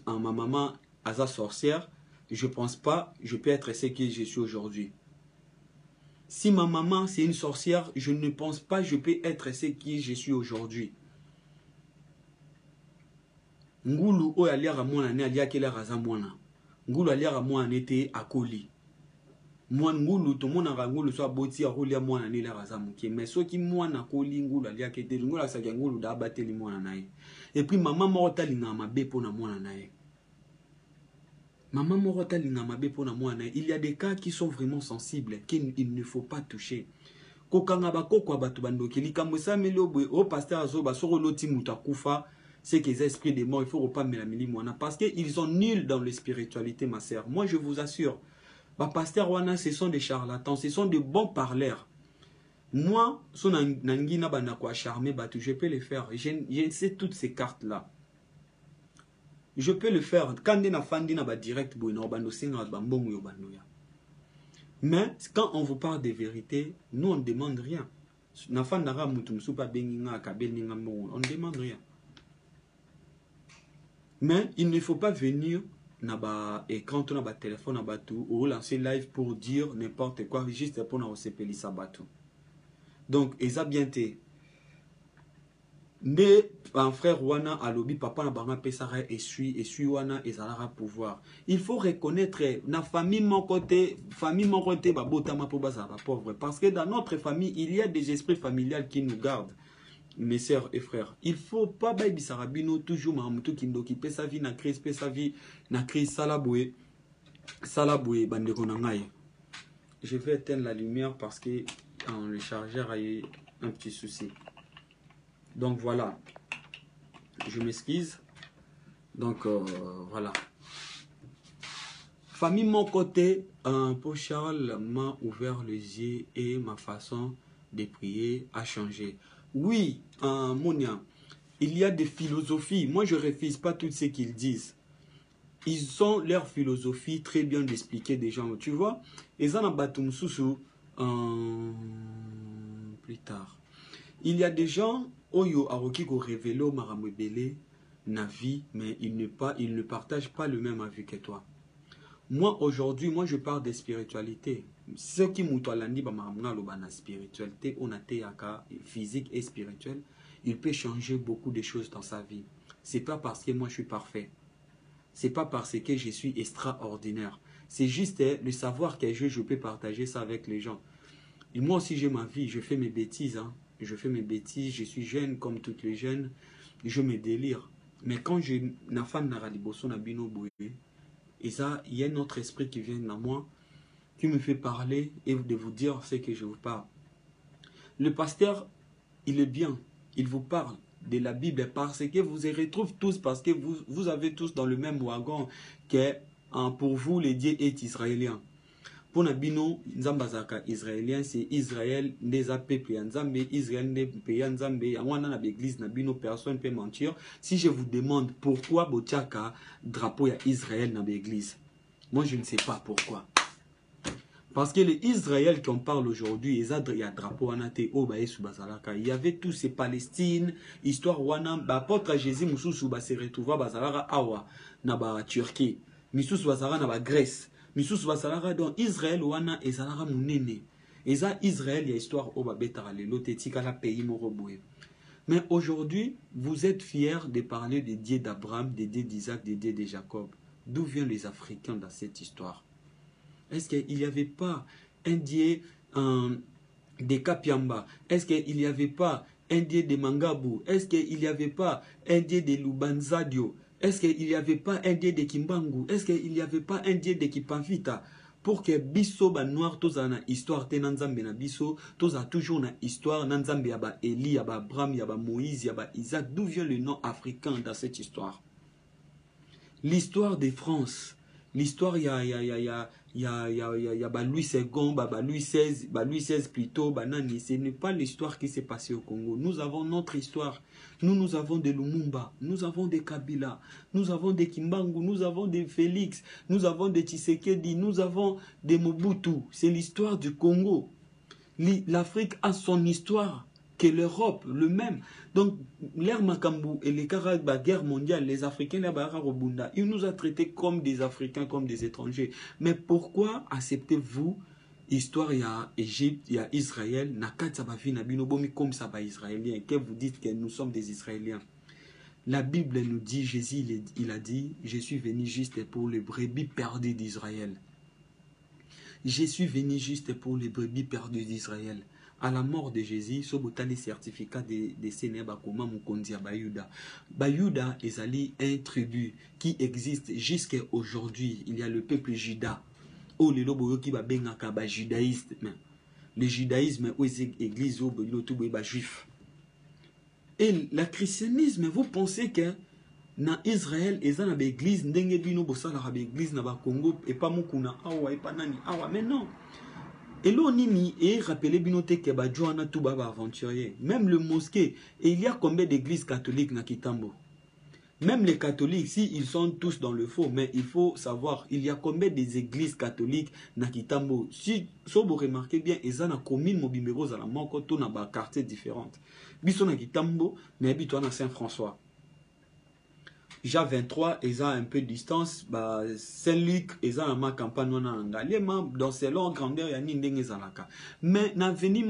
ma maman, Asa sorcière, je ne pense pas, je peux être ce que je suis aujourd'hui. Si ma maman, c'est une sorcière, je ne pense pas, je peux être ce que je suis aujourd'hui. Ngulu o aliara mwana ne aliakela raza mwana. Ngulu aliara mwana nete akoli. Mwana ngulu to mona ngulu so aboti akolia mwana ne la raza muke. Mais soki mwana koli ngulu aliakete ngulu asaka ngulu da bateli mwana nae. Et puis maman morota linga mabe pona mwana nae. Maman morota linga mabe pona mwana nae. Il y a des cas qui sont vraiment sensibles qu'il ne faut pas toucher. Kokanga bakoko abatu bandokeli kamwesa melio boy o pasteur azoba soro loti mutakufa. C'est que les esprits des morts, il faut pas me la moana parce qu'ils sont nuls dans la spiritualité, ma sœur. Moi, je vous assure, bah, pasteur Wana, ce sont des charlatans, ce sont des bons parleurs. Moi, son nangina banakwa charmé, je peux le faire. Je sais toutes ces cartes-là. Je peux le faire. Quand on a fandi na direct, mais quand on vous parle de vérité, nous, on ne demande rien. On ne demande rien. Mais il ne faut pas venir et quand on a un téléphone ou lancer live pour dire n'importe quoi, juste pour nous sepeli sabatu. Donc, ils ont bien été. Mais un frère Wana a lobby papa na banga pesara et suis Wana et zalara pouvoir. Il faut reconnaître na famille mon côté babotama pour baza pauvre parce que dans notre famille il y a des esprits familiales qui nous gardent. Mes sœurs et frères, il ne faut pas baïbi sarabino toujours mamutu kindo qui paie sa vie na crise salaboué bandeko nangaye. Je vais éteindre la lumière parce que le chargeur a eu un petit souci. Donc voilà, je m'excuse. Donc voilà. Famille mon côté, pour Charles m'a ouvert les yeux et ma façon de prier a changé. Oui, Monia, il y a des philosophies. Moi, je ne refuse pas tout ce qu'ils disent. Ils ont leur philosophie très bien d'expliquer des gens. Tu vois, ils en ont plus tard. Il y a des gens, Oyo Aroki ko révélo maramebele na vie, mais ils ne partagent pas le même avis que toi. Moi, aujourd'hui, je parle de spiritualité. Ce qui m'outalandi la spiritualité, on a physique et spirituel, il peut changer beaucoup de choses dans sa vie. C'est pas parce que moi je suis parfait. C'est pas parce que je suis extraordinaire. C'est juste le savoir que je peux partager ça avec les gens. Et moi aussi j'ai ma vie, je fais mes bêtises. Hein. Je fais mes bêtises, je suis jeune comme toutes les jeunes. Je me délire. Mais quand je na fan na raliboso na bino boye, et ça, il y a un autre esprit qui vient à moi, qui me fait parler et de vous dire ce que je vous parle. Le pasteur, il est bien, il vous parle de la Bible parce que vous y retrouvez tous, parce que vous avez tous dans le même wagon que pour vous, le Dieu est israélien. Pour Nabino, Nzambazaka israélien, c'est Israël, des peuples, Nzambe, Israël, des pays, Nzambe, Awana l'église, Nabino, personne ne peut mentir. Si je vous demande pourquoi Botiaka, drapeau à Israël dans l'église, moi je ne sais pas pourquoi. Parce que les Israël qu'on parle aujourd'hui, il y a drapeau il y avait tous ces Palestines, histoire wana, apôtre Jésus, Moussou se retrouva Bazalara Awa, na Turquie, Moussou Bazara na Grèce. Donc Israël wana ezalara munene. Eza Israël il y a histoire au babetara lelo tetika la pays moroboué. Mais aujourd'hui, vous êtes fiers de parler des dieux d'Abraham, des dieux d'Isaac, des dieux de Jacob. D'où viennent les Africains dans cette histoire? Est-ce qu'il n'y avait pas un dieu de Kapiamba? Est-ce qu'il n'y avait pas un dieu de Mangabou? Est-ce qu'il n'y avait pas un dieu de Lubanzadio? Est-ce qu'il n'y avait pas un dieu de Kimbangu? Est-ce qu'il n'y avait pas un dieu de Kipanvita? Pour que biso ba noir toza na histoire te nanzambe na biso, toza toujours na histoire nanzambe yaba Eli, yaba Abraham, yaba Moïse, yaba Isaac. D'où vient le nom africain dans cette histoire? L'histoire de France, l'histoire, il y a Louis II, Louis XVI plutôt, Banani. Ce n'est pas l'histoire qui s'est passée au Congo. Nous avons notre histoire. Nous avons des Lumumba, nous avons des Kabila, nous avons des Kimbangu, nous avons des Félix, nous avons des Tshisekedi, nous avons des Mobutu. C'est l'histoire du Congo. L'Afrique a son histoire, que l'Europe, le même. Donc, l'ère Makambu et les la guerre mondiale, les Africains, ils nous ont traités comme des Africains, comme des étrangers. Mais pourquoi acceptez-vous histoire, il y a Égypte, il y a Israël, comme ça va Israélien, que vous dites que nous sommes des Israéliens? La Bible nous dit, Jésus, il a dit, je suis venu juste pour les brebis perdues d'Israël. Je suis venu juste pour les brebis perdues d'Israël. À la mort de Jésus, ce les certificats de Sénéba comment Mukondia Bayuda. Bayuda est un tribu qui existe jusqu'à aujourd'hui. Il y a le peuple Juda. Oh, les lobo qui va bengaka ba judaïste. Le judaïsme, où est l'église, où est juif. Et le christianisme, vous pensez que dans Israël, ils ont une église, ndenge bino bosala ba église na ba Congo et pas mukuna awa et pas nani awa, mais non. Et l'onimi est rappelé binote que ba Joana tout baba aventurier. Même le mosquée, et il y a combien d'églises catholiques na Kitambo? Même les catholiques, si ils sont tous dans le faux, mais il faut savoir, il y a combien des églises catholiques na Kitambo? Si vous remarquez bien, ils ont une commune Mobimero à la mort, tout na ba quartiers différentes. Biso na Kitambo, mais habito na Saint-François. Déjà 23, ils ont un peu de distance. Saint-Luc, ils ont ma campagne dans ces longues grandeurs, il y a ni zalaka. Mais dans l'avenir,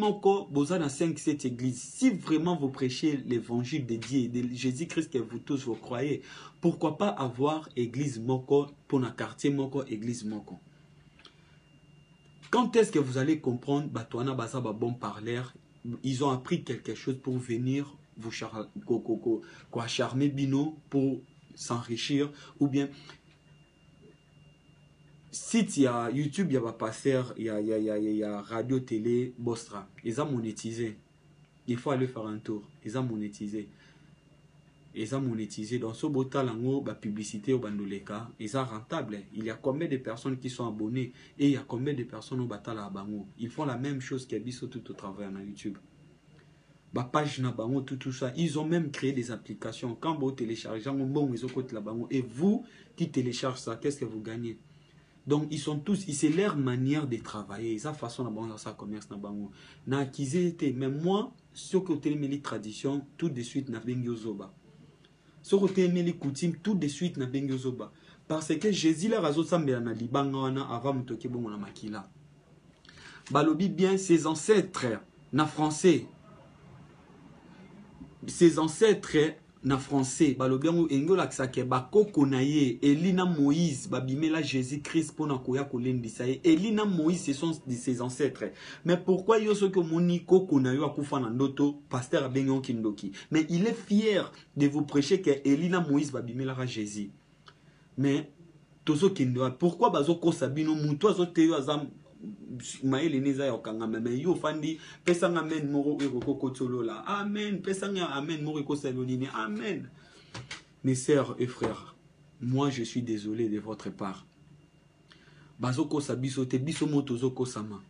vous avez 5-7 églises. Si vraiment vous prêchez l'évangile de Dieu, de Jésus-Christ que vous tous vous croyez, pourquoi pas avoir église moko pour un quartier moko, église moko? Quand est-ce que vous allez comprendre, Batouana Bazaba bon parleur, ils ont appris quelque chose pour venir vous charmer bino pour s'enrichir, ou bien si il y a YouTube, il y a passer, il y a radio, télé, Bostra, ils ont monétisé. Il faut aller faire un tour. Ils ont monétisé. Ils ont monétisé. Dans ce beau talent, la publicité au Bandoleka, ils sont rentables. Il y a combien de personnes qui sont abonnées et il y a combien de personnes au Batala à Bango. Ils font la même chose qu'ils ont tout au travers de YouTube. Page na bango, tout ça. Ils ont même créé des applications. Quand vous téléchargez, et vous qui téléchargez ça, qu'est-ce que vous gagnez? Donc ils sont tous, c'est leur manière de travailler, sa façon de ça commerce na bango. Na acquisé mais moi, ce côté les traditions, tout de suite na bengyozoba. Ce côté les coutumes, tout de suite na bengyozoba. Parce que Jésus la razo sambela na libanga wana avant mutoke bongo na makila. Balobi bien ses ancêtres na français. Ses ancêtres na français, balobiango engola ksake bakoko na ye, Elina Moïse, babimela Jésus-Christ pour na koya kolendisa ye. Elina Moïse, ce sont ses ancêtres. Mais pourquoi yo so que moni koko na yo akufa na ndoto, pasteur abengon kindoki. Mais il est fier de vous prêcher que Elina Moïse babimela Jésus. Mais tozo kindoa, pourquoi bazo ko sabino muto azo teyo azam maele neza ya okangama me yo fandi pesanga amen moro ekoko tsolola amen pesanga amen moro ekosalonini amen. Mes sœurs et frères, moi je suis désolé de votre part. Bazoko sabiso te biso motozo kosama.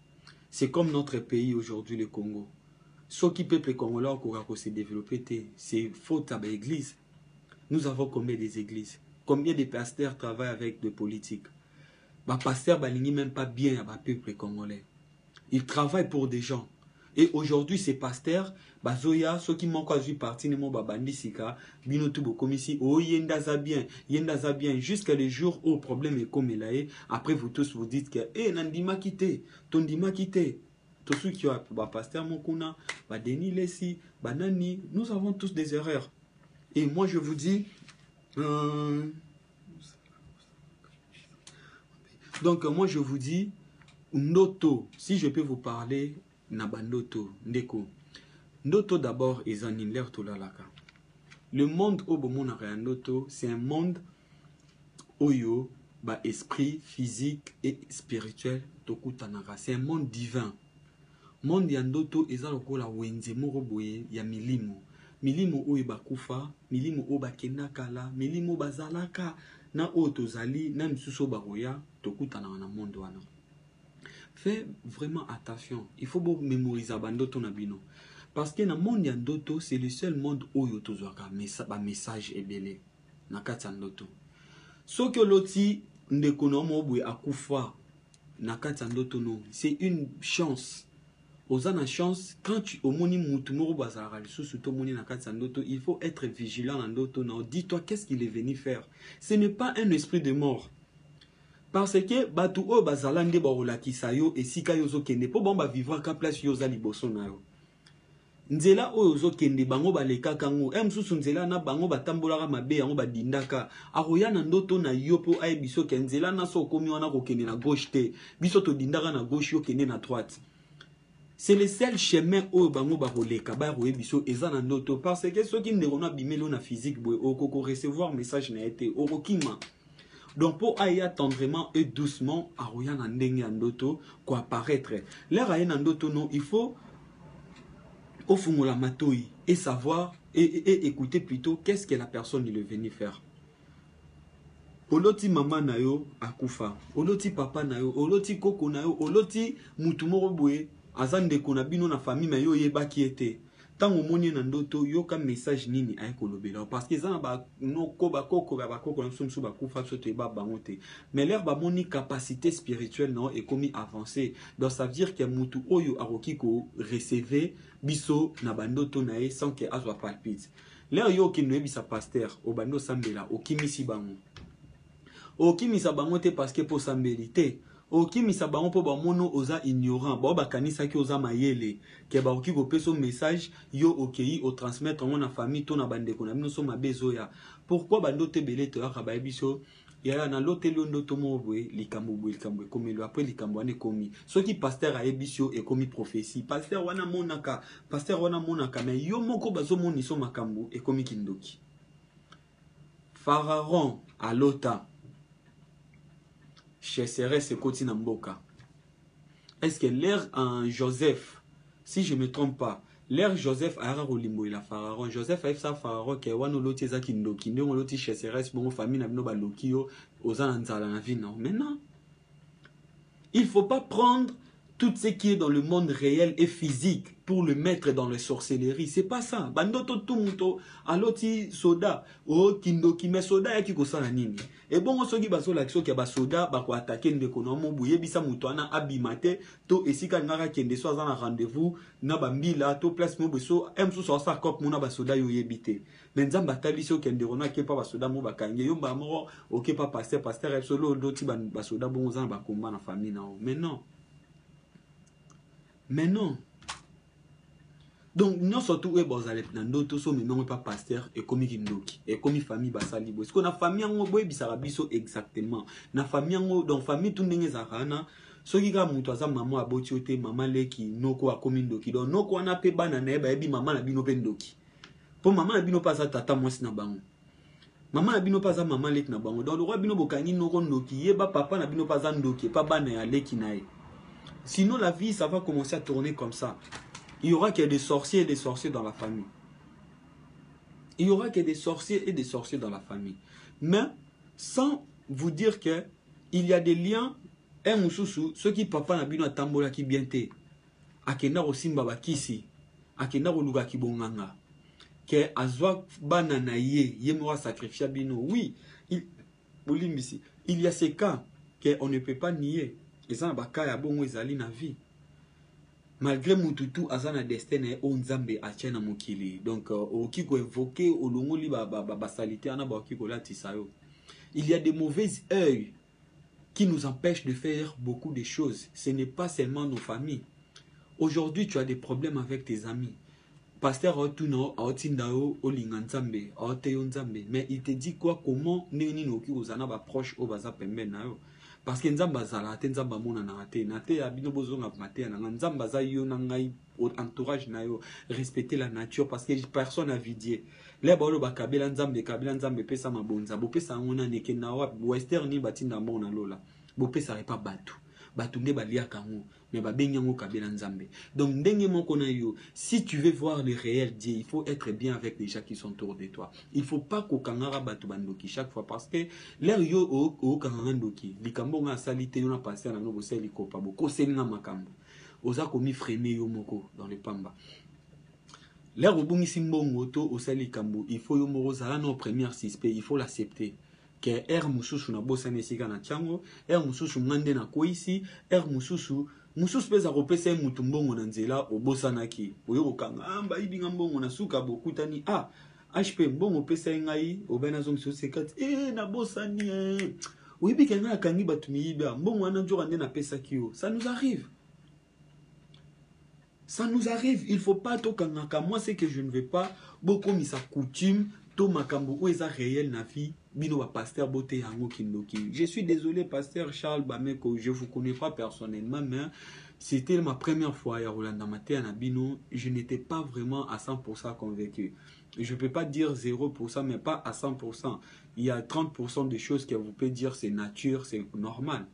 C'est comme notre pays aujourd'hui, le Congo. Ce qui peuple congolais encore se développer, c'est faute à l'église. Nous avons combien des églises? Combien de pasteurs travaillent avec des politiques? Les pasteurs ne même pas bien à peuple congolais. Ils travaillent pour des gens. Et aujourd'hui, ces pasteurs, Bazoya, ceux qui m'ont quasi parti, ne m'ont pas bandi sika, binotubo comme ici, oh yendaza bien, jusqu'à le jour où le problème est comme il est. Après, vous tous vous dites que, eh, nandima quitté, tondima quitté. Tous ceux qui ont pasteur Mokuna, Denis Lessi, Banani, nous avons tous des erreurs. Et moi, je vous dis, donc, moi, je vous dis, Ndoto, si je peux vous parler, Nabandoto, Ndeko. Ndoto d'abord, ils en l'air tout là. Le monde au Ndoto, c'est un monde oyo, esprit, physique et spirituel, c'est un monde divin. Monde Yandoto, ils ont la wenze moroboye, ya milimo. Milimo oyo bakufa, milimo o bakendaka la, milimo bazalaka. na otozali na misuso baroya tokutana na monde wana. Fais vraiment attention. Il faut beaucoup mémoriser bandoto na bino. Parce que na monde ya ndoto, c'est le seul monde où yo tozwaka message ebele na kati ya ndoto. Soki oloti ndeko na mo boye akufa na kati ya ndoto no, c'est une chance. Ozana chance quand tu omoni mutu moko bazara lisusu to moni na kati ya ndoto, il faut être vigilant na ndoto na. Dis-toi qu'est-ce qu'il est venu faire. Ce n'est pas un esprit de mort. Parce que batu o bazalande ba olakisa yo esika yo zo kende po bomba vivre ka place yo za liboso na yo. Nzela oyo zo kende bango baleka kango emsusu nzela na bango batambolaka mabe yango badindaka aroya na ndoto na yo po ay biso ke nzela na so komi wana ko kende na gauche te biso to dindaka na gauche yo kende na droite. C'est le seul chemin oyo bango ba roleka ba roye biso eza na ndoto parce que soki ndeko na bimelo na physique boy okoko recevoir message na été orokima. Donc pour aller tendrement et doucement à Royan Andenge Andoto quoi apparaître. L'air à Andoto non, il faut au fond la matoi et savoir et écouter plutôt qu'est-ce que la personne il est venu faire. Oloti mama nayo akufa, oloti papa nayo, oloti koko nayo, oloti mutumoro boye azande kona bino na famille mayo yeba qui était. Tango moni na ndoto yoka message nini ay kolobela parce que ça ba no ko ba koko ba koko na sumsu ba kufa soto ba bangote mais l'air ba moni capacité spirituelle non est commis avancé donc ça veut dire que mutu oyo aroki ko recevoir biso na bandoto nae sans que azwa palpite l'air yo ki no bisa pasteur o bando sambela o kimisi bango o kimisa bangote parce que pour sambelité Oki misabango po ba mono oza ignorant ba bakanisa ki oza mayele ke ba oki ko peso message yo okei o transmettre na famille to na bandeko na bino so mabezo ya pourquoi bandote belé to aka ba biso ya na lote londo to mo boye likambo komelo après likambo ane komi soki pasteur a ebisio e komi prophétie pasteur wana monaka mais yo moko bazo moni so makambo e komi kindoki Pharaon à lota chasserait ce côté Namboka. Est-ce que l'ère en Joseph, si je ne me trompe pas, l'ère Joseph a Rolimbo et la Pharaon. Joseph a fait ça Pharaon qui est one loti za kindoki, ne loti chasserait bon famille na bino ba lokio aux anzala na vie non. Maintenant, il faut pas prendre tout ce qui est dans le monde réel et physique pour le mettre dans les sorcelleries. C'est pas ça. Bandoto tumuto aloti soda o kindoki mais soda ya kiko sala nini. Et bon soki baso l'action ki ba soda ba ko attaquer ndeko no mo buye bisa muto ana abimate to esika ngaka kende so azana rendez-vous na bambila to place mo beso emsu so sa kop mona ba soda yo yebite. Mais nzamba tabiso kende rona ke pa ba soda mo bakanye yo ba mo OK pa pasteur solo doti ba soda bon zana ba komba na famille na o. Mais non. Donc, nous surtout, vous allez dans d'autres so mais non pas pasteur et comme kindoki et comme famille basali bo. Est-ce qu'on a famille en boye bisarabiso exactement. Na famille en donc famille tout ndenge zakana. So ki ga mutu aza maman aboti ote maman leki noko akomi ndoki. Donc noko ana pe bana na eba ebi maman na bino pe ndoki. Po maman na bino pas tata mwasi na bango. Maman na bino pas maman leki na bango. Donc le roi bino bokani noko ndoki yeba papa na bino pas ndoki pas bana ya leki na e. Sinon, la vie, ça va commencer à tourner comme ça. Il y aura que des sorciers et des sorciers dans la famille. Il y aura que des sorciers et des sorciers dans la famille. Mais, sans vous dire que il y a des liens, un mususu, ceux qui papa na bino tambola qui bienté, akena rosimba bakisi, akena roluga ki bonganga, que azwa banana ye mora sacrifier bino. Oui, il y a ces cas qu'on ne peut pas nier. Et ça, bakaya bongo ezali na vie. Malgré mututu azana destin on nzambe achena mokili. Donc oki ko évoquer olongo li ba salité ana ba oki ko latisa yo. Il y a des mauvais œils qui nous empêchent de faire beaucoup de choses. Ce n'est pas seulement nos familles. Aujourd'hui, tu as des problèmes avec tes amis. Pasteur Otuno Aotindao Olinga Nzambe, Aoteyo Nzambe, mais il te dit quoi comment neni noki ozana ba proche o baza pembe na yo. Parce que nzamba zala te nzamba mona na te na te abino bozonga maté na nzamba za yo na ngai entourage na yo respecter la nature parce que personne a vidier les bolo ba kabela nzambe pesa mabonza bo pesa ngona neke na wa western ni batinda mona lola bo pesa pas batu batunde balia kango mais babenyango kabela nzambe. Donc ndenge moko na yo, si tu veux voir le réel Dieu, il faut être bien avec les gens qui sont autour de toi. Il faut pas ko kangara batu bandoki chaque fois parce que l'air yo o kangara ndoki likambo nga salite yo na passer na no boseli ko pa boko selinga makambo oza komi freiner yo moko dans le pamba. L'air obungisi mbongo to osali kambo, il faut yo moko zala no première suspect, il faut l'accepter. Que er mususu na bosa nesika na chango, er mususu ngande na koisi, er mususu peza kopesa mutu mbongo na nzela obosanaki. Oyo kokanga amba ibinga mbongo na suka bokutani HP mbongo pesa ngai obena zo mususu sekati na bosani oyibi kenga akangi batu miyiba mbongo wana njoka nde na pesa kio. Ça nous arrive. Ça nous arrive, il faut pas to kangaka. Moi c'est que je ne vais pas beaucoup mis sa coutume to makambo ou eza réel na vie bino ba pasteur boté yango kindoki. Je suis désolé pasteur Charles Bameko, je vous connais pas personnellement mais c'était ma première fois à Rolanda Maté na bino, je n'étais pas vraiment à 100% convaincu. Je peux pas dire 0% mais pas à 100%. Il y a 30% de choses que vous pouvez dire c'est nature, c'est normal.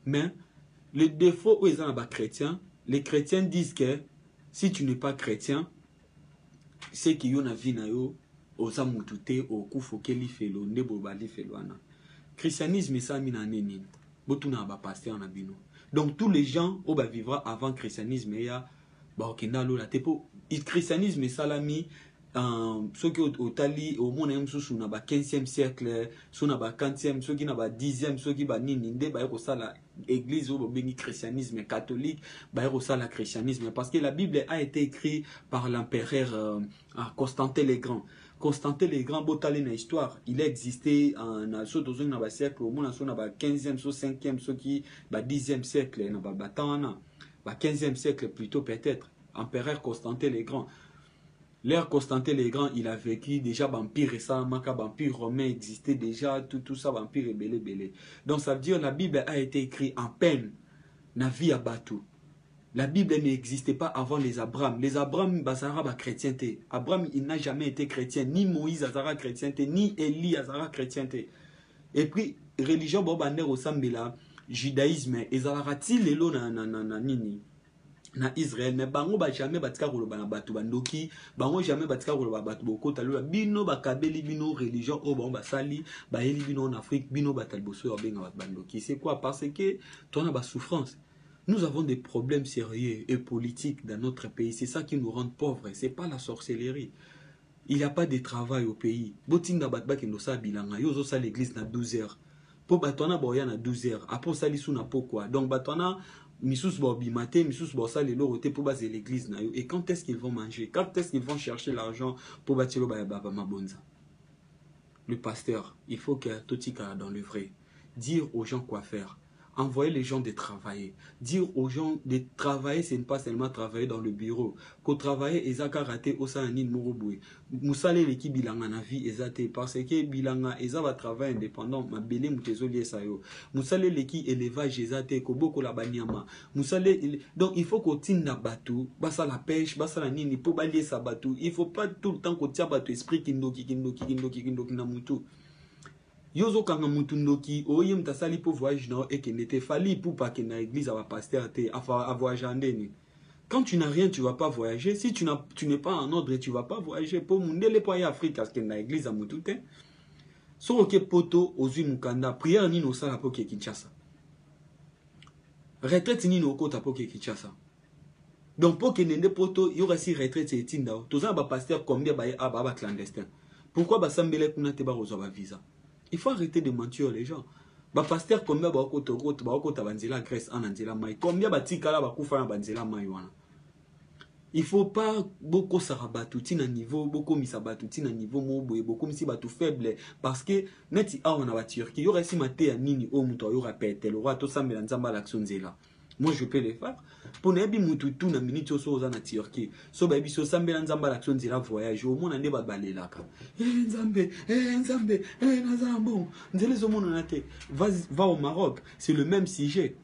Mais le défaut où ils ont chrétiens, les chrétiens disent que si tu n'es pas chrétien, c'est qu'il y a une vie na yo oza mutute okufu keli felo ndebo bali feloana. Christianisme ça mina neni. Botuna ba pasteur na bino. Donc tous les gens au ba vivra avant christianisme ya ba okenda lo la tepo. Il christianisme salami ceux qui au tali au monde msusu na ba 15e siècle, so na ba 40e, ceux qui na ba 10e, ceux qui ba nini nde ba ko sala église au bengi christianisme catholique, ba ko sala christianisme parce que la Bible a été écrite par l'empereur Constantin le Grand. Constantin le Grand botale na histoire, il a existé en so na ba siècle au monde so na ba 15e, so 5e, ceux qui ba 10e siècle na ba batana, ba 15e siècle plutôt peut-être, empereur Constantin le Grand. L'ère Constantin le Grand, il a vécu déjà vampire et ça, vampire romain existait déjà, tout ça, vampire et belé. Donc ça veut dire la Bible a été écrite en peine, na vie à bateau. La Bible n'existait pas avant les Abraham. Les Abraham, basara ba chrétienté. Abraham, il n'a jamais été chrétien, ni Moïse azara chrétienté, ni Élie azara chrétienté. Et puis, religion bobander au sambela, judaïsme, ezalati lelo na nini. Na Israël mais bango ba jamais batika koloba na batu bandoki bango jamais batika koloba batu boko talola bino bakabeli bino religion o ba sali ba eli bino en Afrique bino batalboso benga bat bandoki. C'est quoi? Parce que toi na ba souffrance. Nous avons des problèmes sérieux et politiques dans notre pays, c'est ça qui nous rend pauvres, c'est pas la sorcellerie. Il n'y a pas de travail au pays. Botinga batba kendo sa bilanga yo zo sa l'église na 12 heures. Po batona boya na 12 heures. Apo sali suna pokwa. Donc batona Missus Bobi Maté, Missus Bossa, les lorotés pour baser l'église. Et quand est-ce qu'ils vont manger? Quand est-ce qu'ils vont chercher l'argent pour bâtir le Baba Mabonza? Le pasteur, il faut que Totika dans le vrai. Dire aux gens quoi faire. Envoyer les gens de travailler. Dire aux gens de travailler, c'est pas seulement travailler dans le bureau. Qu'au travailler, Ezaka raté au Sananine Moroboué. Moussale l'équipe bilanga na vie ezate parce que bilanga eza va travail indépendant ma belé mutezoli sayo. Moussale l'équipe élevage ezate koboko la banyama. Moussale donc il faut qu'on tinda bateau, basa la pêche, basa la nini pour balier sa bateau. Il faut pas tout le temps qu'on tient bateau esprit kindoki na mutu. Yozo kanga mutundoki oye mtasali pour voyage na et que n'était fallu pour pas que na église à pasteur te à voyager ndeni. Quand tu n'as rien, tu vas pas voyager. Si tu n'es pas en ordre, tu vas pas voyager. Pour mundele po ya Afrique parce que na église à mutute. So ok poto ozu mukanda prière ni no sala po ke Kinshasa. Retraite ni no kota po ke Kinshasa. Donc pour que nende poto y aura si retraite et tinda. Toza ba pasteur combien ba aba clandestin. Pourquoi ba sambele kuna te ba rezo ba visa? Il faut arrêter de mentir les gens. Ba pasteur combien ba okota banzela Grèce en anzela mai. Combien ba tikala ba kufa na banzela mai wana. Il faut pas beaucoup sarabatuti na niveau, beaucoup misabatuti na niveau mobo, beaucoup misi batu faible parce que neti a on a voiture qui y aurait si maté à nini o muto yo rapete le roi to sambela nzamba l'action zela. Moi je peux les faire. Pour ne bi mutu tout na minute so za na Turquie. So ba bi so sambela nzamba l'action zela voyage au monde ande ba balelaka. Nzambe, nzambe, nazambo. Nzele zo monde na te. Va au Maroc, c'est le même sujet.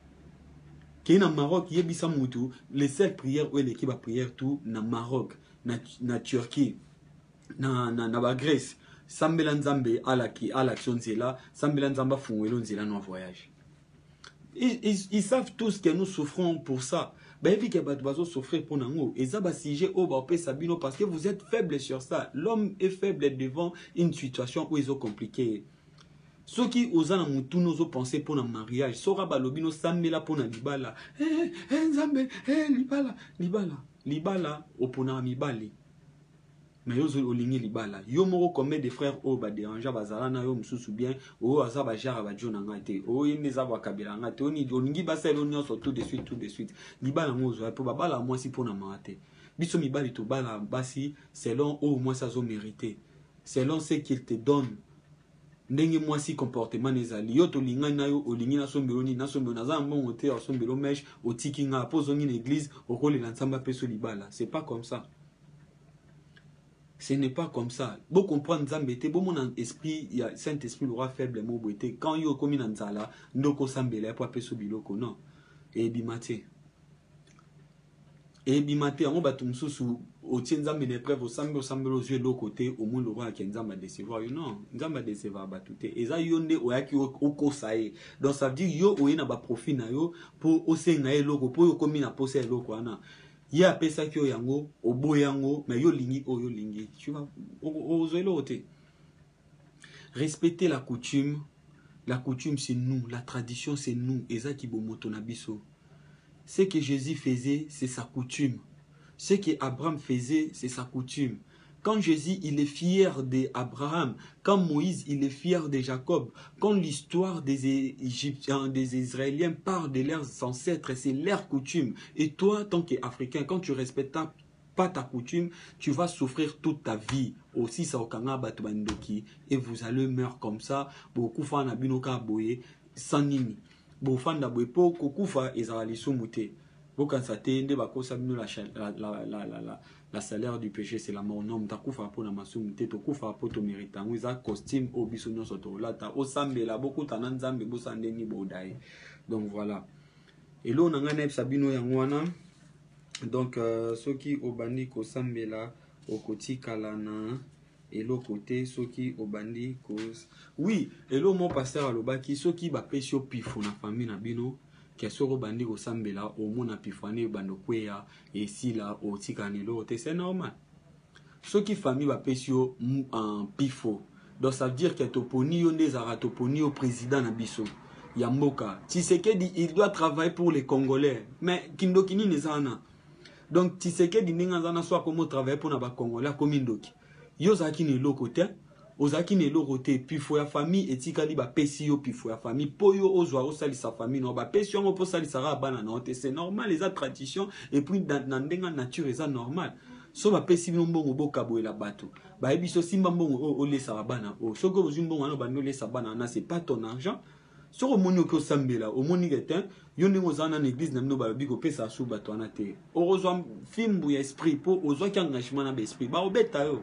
Qui est au Maroc, il y a mutu, les seules prières où l'équipe a prière tout na Maroc, na Turquie, na Grèce, Sambela Nzambe à l'action zela, Sambela Nzamba fungwelo nzela no voyage. Ils savent tous que nous souffrons pour ça. Ben, vu que vous souffrir pour nous, et ça, sujet au Sabino, parce que vous êtes faible sur ça. L'homme est faible devant une situation où ils ont compliqué. Ceux qui osent na mutu nous penser pour un mariage, sora balobino sambela pour na libala. Nzambe, libala opona mibali. Mais yo olingi libala. Yo moko comme des frères au ba déranger bazala na yo mususu bien, o aza ba jara ba jona ngate. O yende za ba kabila ngate. Oni olingi ba selo nyonso tout de suite. Libala ngozo po babala moi si pour na mate. Biso mibali to bala basi selon au moins ça zo mérité. Selon ce qu'il te donne. Ndenge mwasi comportement nezali yo to linga na yo olingi na sombelo ni na sombelo na za mbongo te o sombelo mesh o tikinga pozongi na église o kolela nsamba peso libala. C'est pas comme ça. Ce n'est pas comme ça. Vous comprenez Nzambe te, bon mon esprit, il y a Saint-Esprit le roi faible mo boité. Quand yo komi na nzala, ndoko sambela po peso biloko non. Et bimate. Et bimate on batum susu o tienzambe ne preuve o sambelo yeux de côté au monde le roi qui nzamba décevoir non, nzamba décevoir batute. Eza yonde o yaki o kosae. Donc ça veut dire yo o na ba profit na yo pour o senga eloko pour yo komi na poser eloko ana. Ya pesa ki yango oboyango mais yo lingi o yo lingi tu vois o respecter la coutume c'est nous, la tradition c'est nous eza ki bomoto na biso. Ce que Jésus faisait c'est sa coutume, ce que Abraham faisait c'est sa coutume. Quand Jésus, il est fier d'Abraham. Quand Moïse, il est fier de Jacob. Quand l'histoire des Égyptiens, des Israéliens parle de leurs ancêtres, c'est leur coutume. Et toi, tant qu'Africain, quand tu ne respectes pas ta coutume, tu vas souffrir toute ta vie. Aussi, ça et vous allez mourir comme ça. Beaucoup de gens boye sans nini. Beaucoup de gens po kokufa ezali sumute. Beaucoup la salaire du péché c'est la mort. Non, ta kufa pour na masum te to kufa pour to mérite. Wiza costume au bisonyo soto lata o sambela beaucoup tananzambe bosande ni bodai. Donc voilà. Et là on a ngana sabino yangwana. Donc ceux qui obandi ko sambela au koti kalana et l'autre côté ceux qui obandi cause. Oui, et là mon pasteur alobaki ceux qui ba pesio pifo na famille na bino. Kesoro bandi ko sambela au mona pifane bando kweya et si la o tikanelo c'est normal. Ce qui famille va pesio en pifo. Donc ça veut dire que toponi yonde zara toponi au président na biso. Yamboka. Tshisekedi il doit travailler pour les Congolais. Mais kindokini nezana. Donc Tshisekedi ninga zana soit comme travailler pour na ba Congolais comme indoki. Yo zaki ne lokote. Ozaki ne lorote pifo ya famille etikali ba pesi yo pifo ya famille poyo ozwa osali sa famille no ba pesi yo po sali sara bana na ote c'est normal les traditions et puis dans ndenga nature ça normal so ba pesi no mbongo boka boela bato ba ebiso simba mbongo o lesa bana o soko ozumbongo na bano lesa bana na c'est pas ton argent soko monyo ko sambela o moni getin yo ndingo zana na église na mino ba biko pesa su bato na te orozwa fimbu ya esprit po ozwa ki engagement na ba esprit ba obeta yo.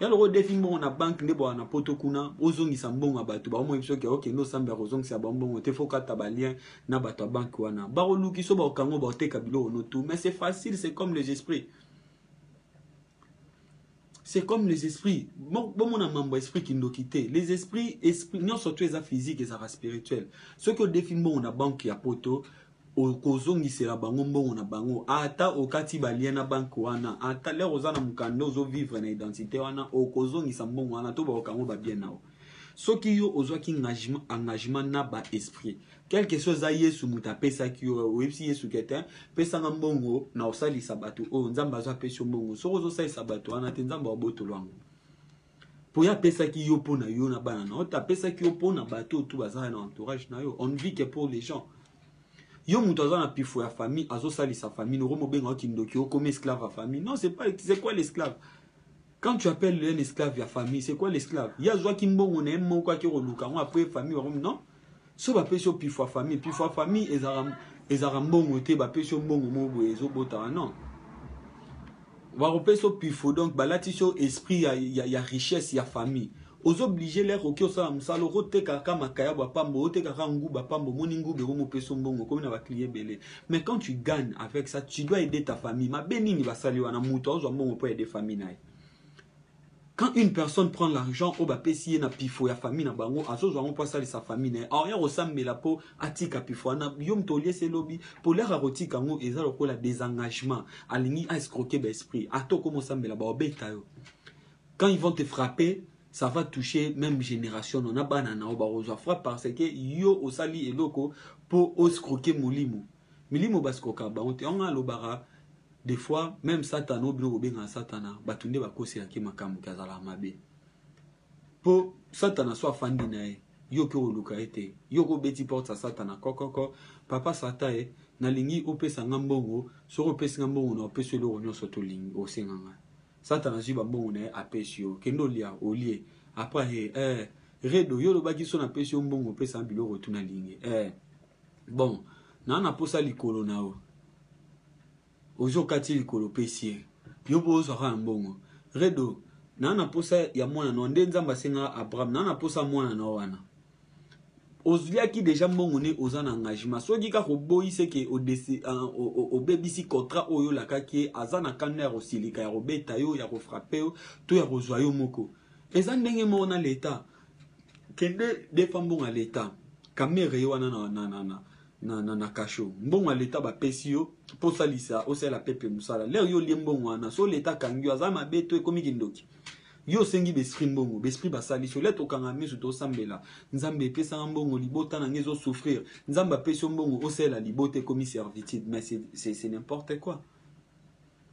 Yalo défi bon na banque nebo na poto kuna ozongi sambonga bato ba mo biso ke OK no samba ozongi sa bambongo te foka tabalien na bato banque wana ba oluki so ba kango ba te kabilo no tout mais c'est facile c'est comme les esprits. C'est comme les esprits. Bon mon mambo esprit qui nous quitte. Les esprits non surtout les physiques et les spirituels. Ce que défi bon na banque ya poto okozongi sera bango mbongo na bango ata okati balien na banque wana ata le rozana mukando zo vivre na identité wana okozongi sa mbongo wana to ba okango ba bien nao soki yo ozwaki engagement na ba esprit quelque chose a yesu muta pesa ki yo websi yesu ketin pesa na mbongo na osali sabatu o nzamba zo pesa mbongo so ozo sai sabatu wana te nzamba obotolwango pour ya pesa ki yo pona yo na bana na ota pesa ki yo pona bato tout bazana na entourage na yo on vit que pour les gens. Yo mutoza na pifo ya famille azo sali sa famille no romo benga kindoki o comme esclave à famille. Non, c'est quoi l'esclave? Quand tu appelles un esclave ya famille, c'est quoi l'esclave? Ya zo ki mbongo na mo kwa ki roluka on après famille non? So ba pesio pifo ya famille ezara mbongo te ba pesio mbongo mo bo ezo bota non. Va repeso pifo donc balati so esprit ya richesse ya famille. Aux obligés les roquets ça msalo rote kaka makaya ba pambo rote kaka nguba pambo moningu be mo peso mbongo comme na ba client belé. Mais quand tu gagnes avec ça tu dois aider ta famille ma benini ba sali wana muto ozo mbongo pour aider famille nae. Quand une personne prend l'argent, on va payer na pifo ya famille na bango, aso zo pas ça sa famille ne. Alors ya ressemble la po atika pifo na yom tolie se lobby pour leur roti kango eza lokola désengagement, alingi a escroquer l'esprit. Ato comment ça me la ba obeta yo. Quand ils vont te frapper, ça va toucher même génération on a banana o ba ozo frappe parce que yo osali eloko pour escroquer molimo. Milimo baskoka ba on te on a lobara. Des fois, même Satan, ou bien Satana, batunde bakose ya kimakambu kazala mabe. Po Satana soit fandi na e, yo ke oluka ete, yo ko beti porte sa Satana kokoko, papa Sata e, na lingi opesa ngambongo, so opesa ngambongo na opesa lo onyo soto lingi o senganga. Satana ziba mbongo na e apesi yo, kendo lia olie, après redo yo lo baki so na pesi yo mbongo opesa mbilo rotuna lingi. Bon, na posa likolo na o. Ozo kati likolo pesie yo bozo ka mbongo redo na posa ya mwana no ndenza senga Abraham na posa mwana no wana ozulia ki déjà mbongo ne ozana engagement soki ka ko boyise ke o bebisi contrat oyo la kaki azana kanner osilika ya robeta yo ya ko frapper yo to ya kozwa yo moko eza ndenge mona leta kende defambonga leta kamere yo wana na kasho mbongo leta ba pesio pour salisa o la pepe musala leo yo liembongo wana so leta kangyo azama beto ekomi kindoki yo sengi besprit mbongo besprit basali so leto kanga misu to sambela nzambe pesa mbongo libota na ngezo souffrir nzamba pesio mbongo o la libote ekomi servitude mais c'est n'importe quoi.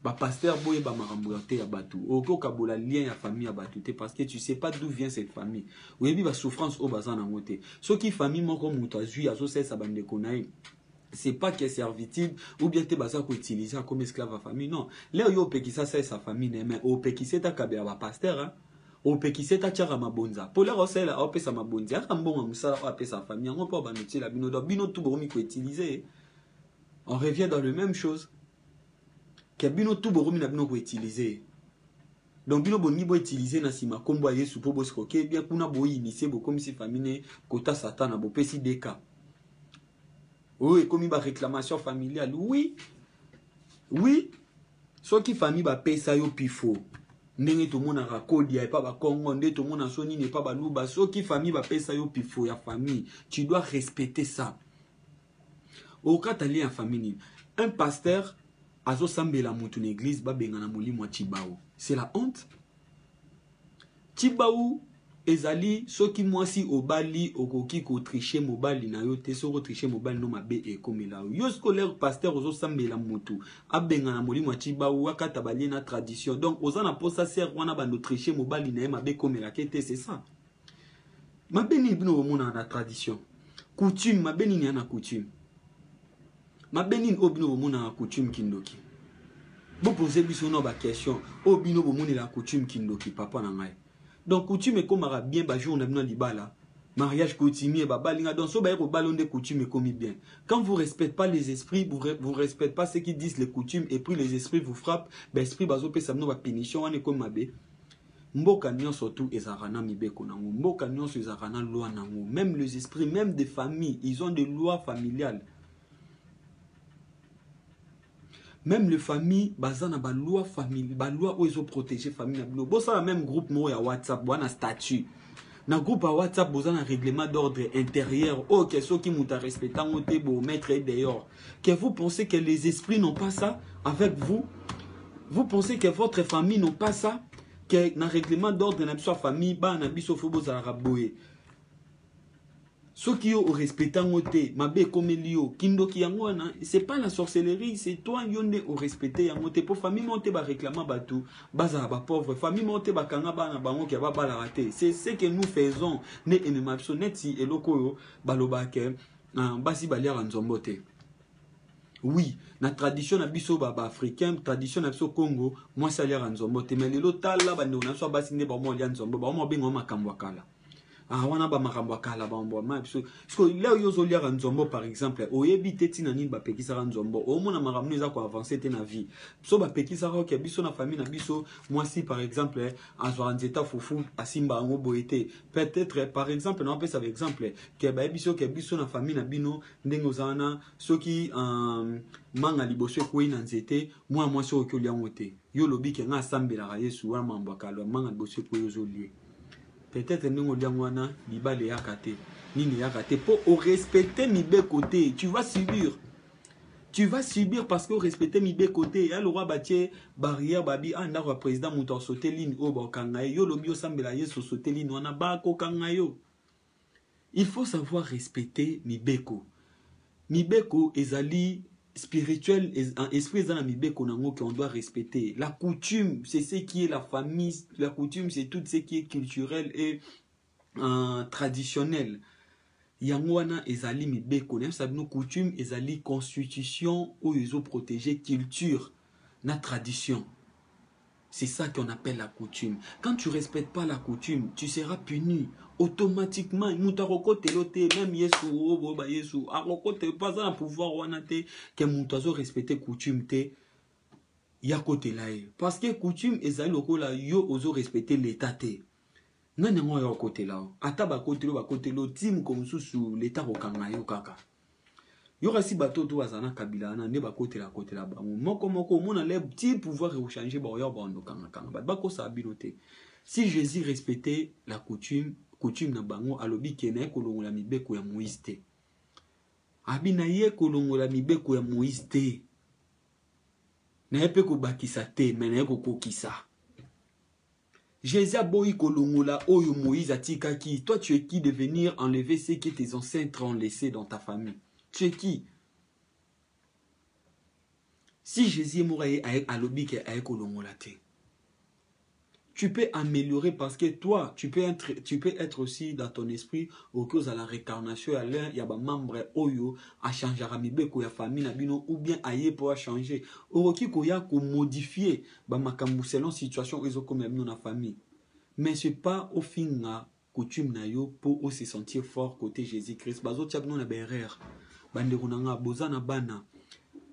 Ba pasteur boye ba makambo te ya batu oko kabola lien ya famille ya batu te parce que tu sais pas d'où vient cette famille oyebi ba souffrance o bazana ngote soki famille moko muto azui azo sesa bande konaï c'est pas que servitude ou bien te baza ko utiliser comme esclave à famille non leo yo pekisa sa famille mais o pekisa ta kabela ba pasteur hein o pekisa ta tchara mabonza pour leur osela o pesa mabonza ya mbongo musala o pesa famille ngo po banoti la bino do bino tout bomi ko utiliser on revient dans le même chose que bino tout boromi na bino ko utiliser donc bino boni bo utiliser na sima kombo ya Yesu po bosko ke bien kuna bo initier bo comme si famille kota satana bo pesi deka oui comme ba réclamation familiale oui so ki famille ba pesa yo pifo ndenge to mona rakodi ya pa ba Congo ndenge to mona soni ne pa ba luba so ki famille ba pesa yo pifo ya famille tu dois respecter ça au katali en famille un pasteur azo sambela mutu na église ba benga na molimo Chibao c'est la honte. Chibao ezali soki mwasi obali okoki ko tricher mobali na yo te so ko tricher mobali no mabe e komela yo scolaire pasteur ozo sambela mutu abenga na molimo Chibao akata bali na tradition donc ozana posa ser wana ba no tricher mobali na mabe komela kete c'est ça mabeni bino omona na tradition coutume mabeni ni na coutume mabeni obino omona na coutume kindoki bon poser biso no ba question obino omona la coutume kindoki papa na ngai. Donc coutume comme bien ba jour on a bien libala mariage coutumier ba balinga donc so ba ko balonde coutume comme bien quand vous respectez pas les esprits vous respectez pas ce qui disent les coutumes et puis les esprits vous frappent ba esprit bazo pesa no ba punition ane comme mabe mboka nyonso tout ezarana mibeko nango mboka nyonso ezarana loi nango même les esprits même des familles ils ont des lois familiales. Même les familles, bazana ba loi famille, ba loi où ils ont protégé famille. Bon ça la même groupe mo ya WhatsApp, bon na statut. Na groupe à WhatsApp, vous avez un règlement d'ordre intérieur. Oh, que ceux qui m'ont respecté, vous mettre dehors. Que vous pensez que les esprits n'ont pas ça avec vous? Vous pensez que votre famille n'ont pas ça? Que na règlement d'ordre na biso famille, ba na biso fobo za raboye. Ceux qui ont respecté ngote, mabe komelio, kindoki yangwana, c'est pas la sorcellerie, c'est toi yonde au respecter yangote pour famille monte ba réclamer batou, baza ba pauvre, famille monte ba kanga ba na bango ki ba la rater. C'est ce que nous faisons, ne enema net si eloko yo baloba ke basi balia nzombote. Oui, na tradition na biso baba africain, tradition na biso Congo, moi ça lia nzombote, mais lelo tala bande na so basi ne ba mo lia nzombo, ba mo bengo makambo kala. Ah, wana ba makambo kala ba mbo ma parce que là yo zo lia nzombo par exemple o yebite tina nini ba pekisa nzombo o mona makambo za ko avancer te na vie so ba pekisa ko ke biso na famille na biso moi si par exemple azwa nzeta fufu asimba ngo boete peut-être par exemple na pesa exemple ke ba biso na famille na bino ndengo zana soki manga liboso ko ina nzete moi so ko lia ngote yo lobi ke nga sambela Yesu wana mambo kalo manga bosse ko yozo lié. Peut-être ningo liangwana libale yakate nini yakate pour respecter mi be côté, tu vas subir. Tu vas subir parce que respecter mi be côté, ya le roi batie barrière babi anda roi président muto sauter ligne o ba kangaye yo lobi yo sambela Yesu sauter ligne wana ba ko kangayo. Il faut savoir respecter Mibeko. Mibeko ezali spirituel, esprit ezana Mibeko nango qu'on doit respecter. La coutume, c'est ce qui est la famille. La coutume, c'est tout ce qui est culturel et traditionnel. Yango wana ezali Mibeko. Nous savons coutume ezali constitution où ils ont protégé culture, na tradition. C'est ça qu'on appelle la coutume. Quand tu ne respectes pas la coutume, tu seras puni automatiquement. Même Yesu, pas un pouvoir que moutazo respecter coutume te ya côté là. Parce que coutume ezali lokola yo ozo respecter l'état te. Non non yo côté là. Ata ba côté lo tim comme sous l'état okanga yo kaka. Yora si bateau to azana kabila na ne ba côté la bango moko mona le petit pouvoir changer ba yo ba ndo kanga ba ko sa biloté. Si Jésus respectait la coutume na bango alobi kena kolongola mibeko ya Moïse te. Abina ye kolongola mibeko ya Moïse te. Na epe ko bakisa te mena ko kokisa. Jésus a boyi kolongola oyo Moïse atika ki. Toi tu es qui de venir enlever ce que tes ancêtres ont laissé dans ta famille? Tu es qui? Si Jésus est mort à l'obik et à Ekolongolate, tu peux améliorer parce que toi, tu peux être aussi dans ton esprit au cause de la réincarnation. Il y a des membres oyo à changer amibeko ya famille nabino ou bien aye pour changer. Oroki koya ko modifier ba makambu selon situation ils ont comme nous na famille. Mais c'est pas au fin na coutume na yo pour se sentir fort côté Jésus-Christ. Bazo tiabno na berère.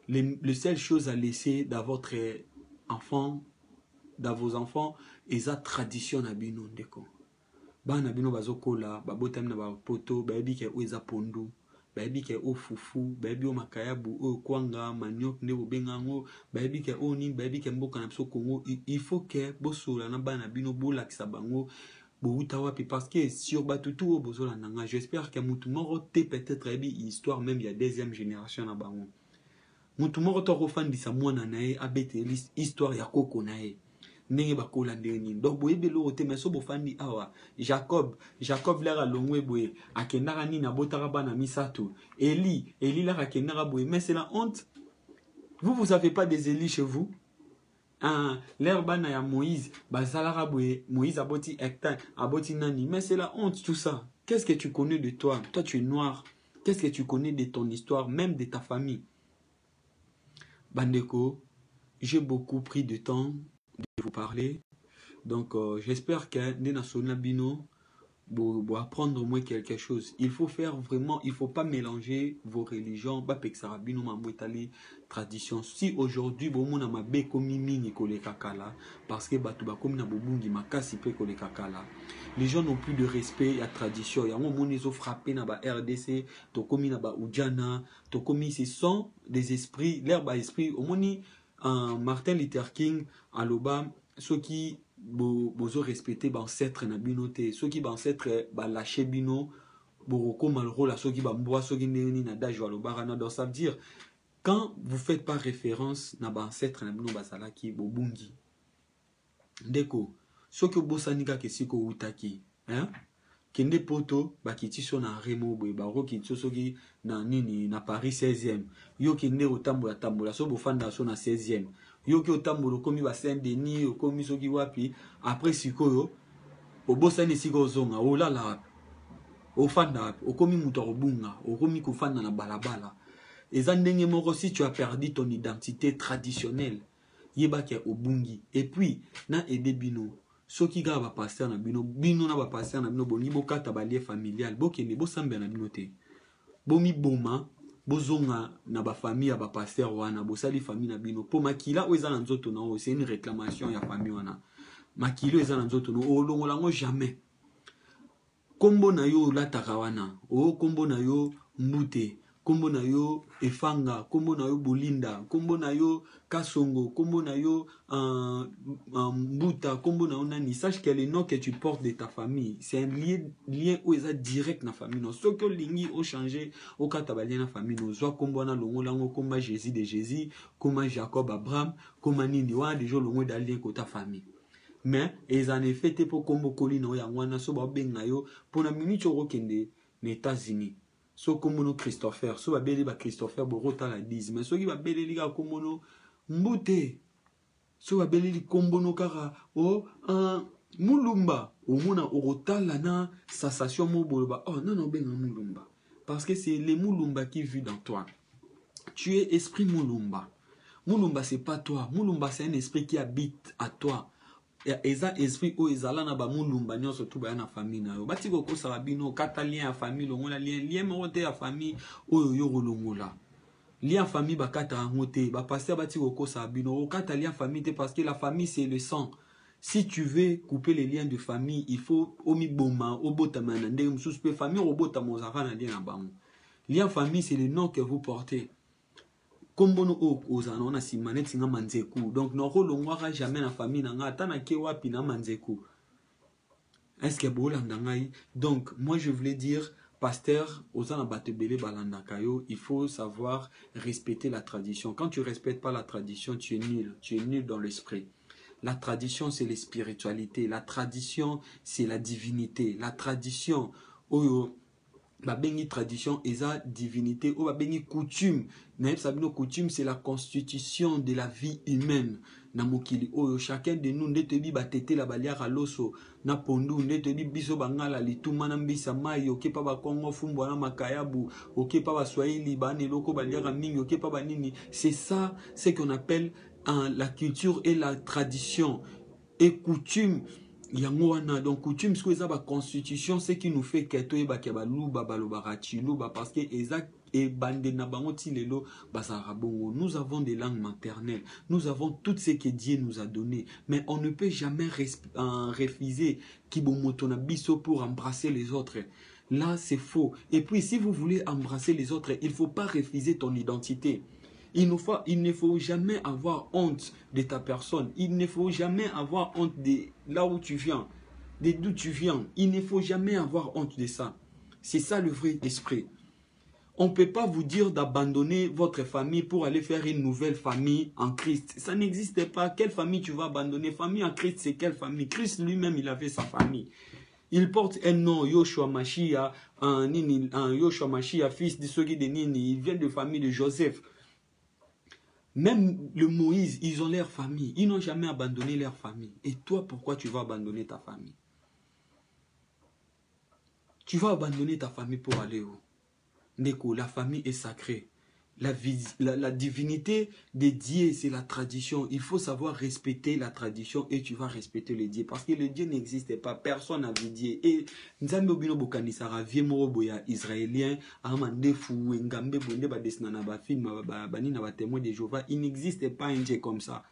Le seule chose à laisser dans votre enfant, dans vos enfants, est la tradition na bino ndeko. Bana bino bazokola, babotam na ba poto, baby ke oza pondu, baby ke o fufu, baby o makayabu, o kwanga, maniok ne bengango, baby ke o ni, baby ke mboka na biso Congo. Il faut que bosola na bana bino bolakisa bango. Parce que sur Batutu, j'espère que Moutoumoro peut-être histoire même il y a deuxième génération na bango. Moutoumoro to refan di sa mwana nae abete histoire ya koko nae. Nenge bakola ndeni. Donc boyebe lo te meso bofandi awa. Jacob lara longwe boye akendara ni na botara bana misato. Eli lara akendara boye mais c'est la honte. Vous avez pas des Élis chez vous? L'herbana ya Moïse, Moïse aboti hectare, aboti nani, mais c'est la honte tout ça. Qu'est-ce que tu connais de toi? Toi tu es noir. Qu'est-ce que tu connais de ton histoire, même de ta famille? Bandeko, j'ai beaucoup pris de temps de vous parler. Donc j'espère que Nena Sonabino pour apprendre au moins quelque chose. Il faut faire vraiment, il ne faut pas mélanger vos religions. Tradition. Si aujourd'hui, parce que les gens n'ont plus de respect à la tradition. Il y a des gens qui ont frappé dans la RDC, ce sont des esprits, l'herbe à esprit. Au moins, Martin Luther King, à l'Obama, ceux qui bozo respecter ancêtre na binote ceux qui ancêtre ba lâcher bino boroko malro la ceux qui mboa ceux qui neni na daj wa lobarana. Donc ça veut dire quand vous faites pas référence na ba ancêtre na bino basala ki bobungi ndeko ceux qui bosanika kesiko utaki hein kende poto bakiti so na remo boy baro kitso soki na nini na Paris 16e yo kende otambola so bofanda so na 16e yo ki otambolo komi ba Saint-Denis okomi soki wapi après sikoyo obosani siko zonga olala ofanda okomi muto obunga okomi kufanda na balabala eza ndenge moko. Si tu as perdu ton identité traditionnelle yeba ke obungi et puis na edebino soki ga ba pasteur na bino na ba pasteur na bino boni bokata balie familial bokende bosambe na bino te bomi boma bozonga na ba famille ya ba pasteur wana bosali famille na bino po makila oza na nzoto na o. C'est une réclamation ya famille wana makilo eza na nzoto no olongola ngo jamais kombo na yo lataka wana o kombo na yo mbute kombo na yo Efanga, kombo na yo Bolinda, kombo na yo Kasongo, kombo na yo Mbuta, kombo na yo Nani. Sache que les noms que tu portes de ta famille, c'est un lien où ils ont direct na famille. Non, ce que lingi au changé au katabalien na famille, non, soit kombo na longo lango, komba Jésus de Jésus, komba Jacob Abraham, komba nini wa déjà longo d'alien ko ta famille. Mais ils en effet te pour kombo koli na yangwana so ba benga yo pour na minute au kende les États-Unis. So komono Christopher, so ba beli ba Christopher borota la 10, mais so ki ba beli liga komono Mbute, so ba beli li kombono kara o Mulumba, o mona orota la na sensation mo boloba. Oh non non benga Mulumba, parce que c'est les Mulumba qui vivent dans toi. Tu es esprit Mulumba. Mulumba c'est pas toi, Mulumba c'est un esprit qui habite à toi. Eza esprit o ezala na ba mulumba nyonso tu ba na famille na yo bati ko sala bino kata lien ya famille longola lien mote ya famille oyo yo longola lien famille ba kata ngote ba pasteur bati ko sala bino o kata lien famille te parce que la famille c'est le sang. Si tu veux couper les liens de famille, il faut omi boma obota manande mususu pe famille obota mozaka na lien na bango. Lien famille c'est le nom que vous portez. Kombono o ozana na simaneti nga manzeku. Donc noko longwaka jamais na famille na nga atana ke wapi na manzeku. Est-ce que bolanda ngai? Donc moi je voulais dire pasteur ozana batebele balanda kayo, il faut savoir respecter la tradition. Quand tu respectes pas la tradition, tu es nul dans l'esprit. La tradition c'est la spiritualité, la tradition c'est la divinité, la tradition oyo ba bengi tradition eza divinité ou ba bengi coutume. Naïf sabino coutume c'est la constitution de la vie humaine. Na mokili oyo chacun de nous ndete bi batete la baliara loso na pondu ndete bi biso bangala lituma na mbisa mai oke pa ba Kongo fumbo na makayabu oke pa ba Swahili ba neloko baliara mingi oke pa ba nini. C'est ça ce qu'on appelle la culture et la tradition et coutume. Donc coutume ce que ça ba constitution c'est qui nous fait que to ba ke ba luba balobarachi luba parce que exact et bande na bango ti lelo basara bongo. Nous avons des langues maternelles, nous avons tout ce que Dieu nous a donné, mais on ne peut jamais refuser ki bomoto na biso pour embrasser les autres. Là c'est faux. Et puis si vous voulez embrasser les autres, il faut pas refuser ton identité. Il ne faut jamais avoir honte de ta personne. Il ne faut jamais avoir honte de là où tu viens, de d'où tu viens. Il ne faut jamais avoir honte de ça. C'est ça le vrai esprit. On ne peut pas vous dire d'abandonner votre famille pour aller faire une nouvelle famille en Christ. Ça n'existe pas. Quelle famille tu vas abandonner? Famille en Christ, c'est quelle famille? Christ lui-même, il avait sa famille. Il porte un nom, Yoshua Mashiach, Yoshua Mashiach, fils de Sogi de Nini. Il vient de famille de Joseph. Même le Moïse, ils ont leur famille. Ils n'ont jamais abandonné leur famille. Et toi, pourquoi tu vas abandonner ta famille? Tu vas abandonner ta famille pour aller où? Neko, la famille est sacrée. La divinité de Dieu, c'est la tradition. Il faut savoir respecter la tradition et tu vas respecter le Dieu. Parce que le Dieu n'existait pas. Personne n'a vu Dieu. Et Nzambe obino bokanisara vie moroboya israélien, amande fou, ngambe bonde ba desna na ba film bani na ba témoin de Jéhovah. Il n'existait pas un Dieu comme ça.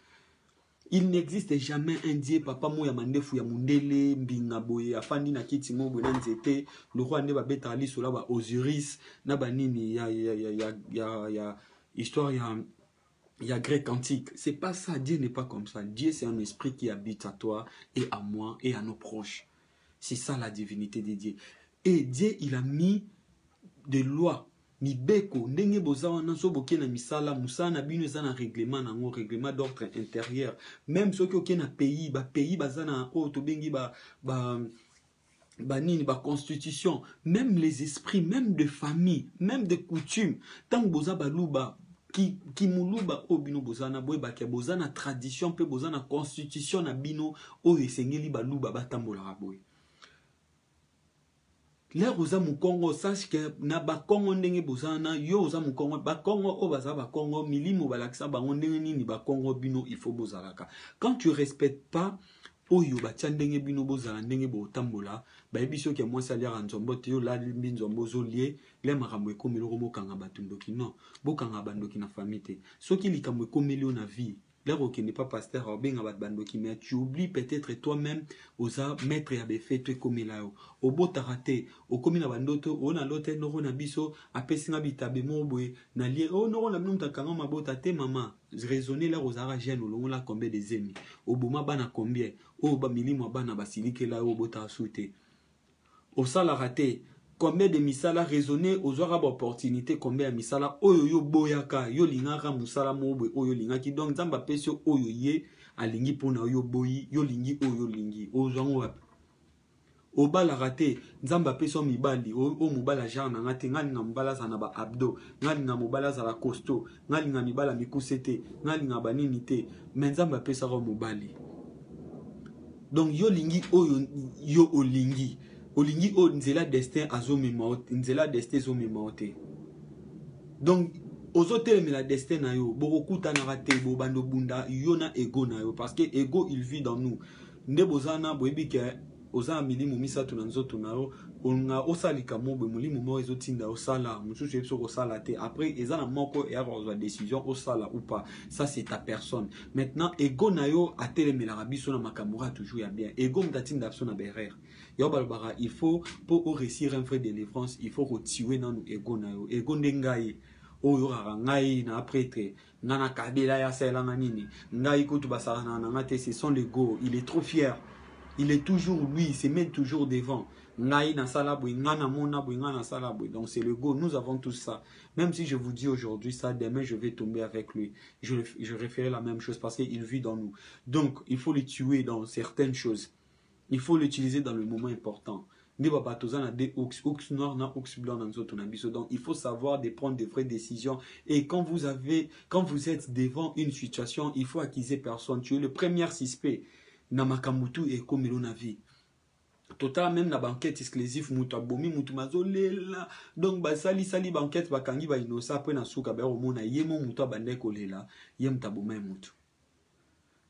Il n'existe jamais un Dieu papa mo ya mandefu ya mundele mbinga boye afandi na kiti mo boye nzete le roi ne ba beta ali sola ba Osiris na ba nini ya histoire ya grec antique. C'est pas ça, Dieu n'est pas comme ça. Dieu c'est un esprit qui habite à toi et à moi et à nos proches. C'est ça la divinité de Dieu. Et Dieu il a mis des lois. Mibeko ndenge bozawa na so boke na misala musana bino eza na règlement d'ordre intérieur. Même ceux qui na pays bazana o to bengi nini ba constitution, même les esprits, même de famille, même de coutumes. Tant boza baluba ki muluba o bino bozana boye ba ke bozana tradition pe bozana constitution na bino o esengeli baluba batambola boye. L'air oza mukongo, sache que na ba kongo ndenge bozana yo oza mukongo ba kongo o baza ba kongo milimo balakisa bango ndenge nini ba kongo bino il faut bozalaka. Quand tu respectes pas oyo ba ndenge bino bozala ndenge bo tambola ba ebiso ke moi salia nzombo te yo la mbinzombo zo lié le makambo ekomeli ko bokanga batundoki non bokanga bandoki na famille te soki likambo ekomeli na vie L'air qui n'est pas pasteur, mais tu oublies peut-être toi-même aux maîtres et à fait comme là. Au beau taraté, au commis na bandoto, on a l'autre noro na biso, a pessinga bitabe mobwe, na lié, oh noro la mnum takanga mabota te maman. Raisonner là aux aragènes ou l'on la combien des ennemis. Au bouma bana combien, au ba milima bana basilike là au bota souté. Au salarate, combien de misala raisonner aux autres opportunités, combien de misala, oyo yo boyaka, yo lingara musala mobwe, oyo lingaki, donc zamba pesio oyo ye, alingi pona oyo boyi, yo lingi oyo lingi, ozango wapi. Obala rate, nzamba peso mibali, o mubala jana ngate, ngali nga mubala zana ba abdo, ngali nga mubala zana costo, ngali nga mibala mikusete, ngali nga banini te, mais nzamba pesa ro mubali. Donc yo lingi oyo yo olingi. Olingi o nzela destin azo memaote, nzela destin zo memaote. Donc ozote me la destin na yo, borokuta na rate bo bando bunda yo na ego na yo parce que ego il vit dans nous. Nde bozana boyebi ke oza milimu misatu na nzoto na yo, onga osalika mobe mulimu mo ezotinda osala, mususu yeso osala te. Après ezana moko et avoir la décision osala ou pas. Ça c'est ta personne. Maintenant ego na yo atele me la rabiso na makamura toujours ya bien. Ego mtatinda so na berère. Il faut, pour réussir un vrai délivrance, il faut retirer dans nous ego na yo. Ego ndengai. Oyo ngai na prêtre. Nana kabila ya sela nini. Ngai kutu basara na ngate, c'est son ego. Il est trop fier. Il est toujours lui, il se met toujours devant. Ngai na salabwe, ngana mona bwe, ngana salabwe. Donc c'est l'ego. Nous avons tout ça. Même si je vous dis aujourd'hui ça, demain je vais tomber avec lui. Je réfère la même chose parce qu'il vit dans nous. Donc il faut le tuer dans certaines choses. Il faut l'utiliser dans le moment important. Donc il faut savoir de prendre de vraies décisions. Et quand vous êtes devant une situation, il faut acquiser personne. Tu es le premier suspect. Namakamutu et comme il a vie. Total même la banquette exclusive mutu abomi mutu mazolela. Donc sali banquette bakangi ba inosa après na suka ba omona yemo mutu abande kolela yem taboma mutu.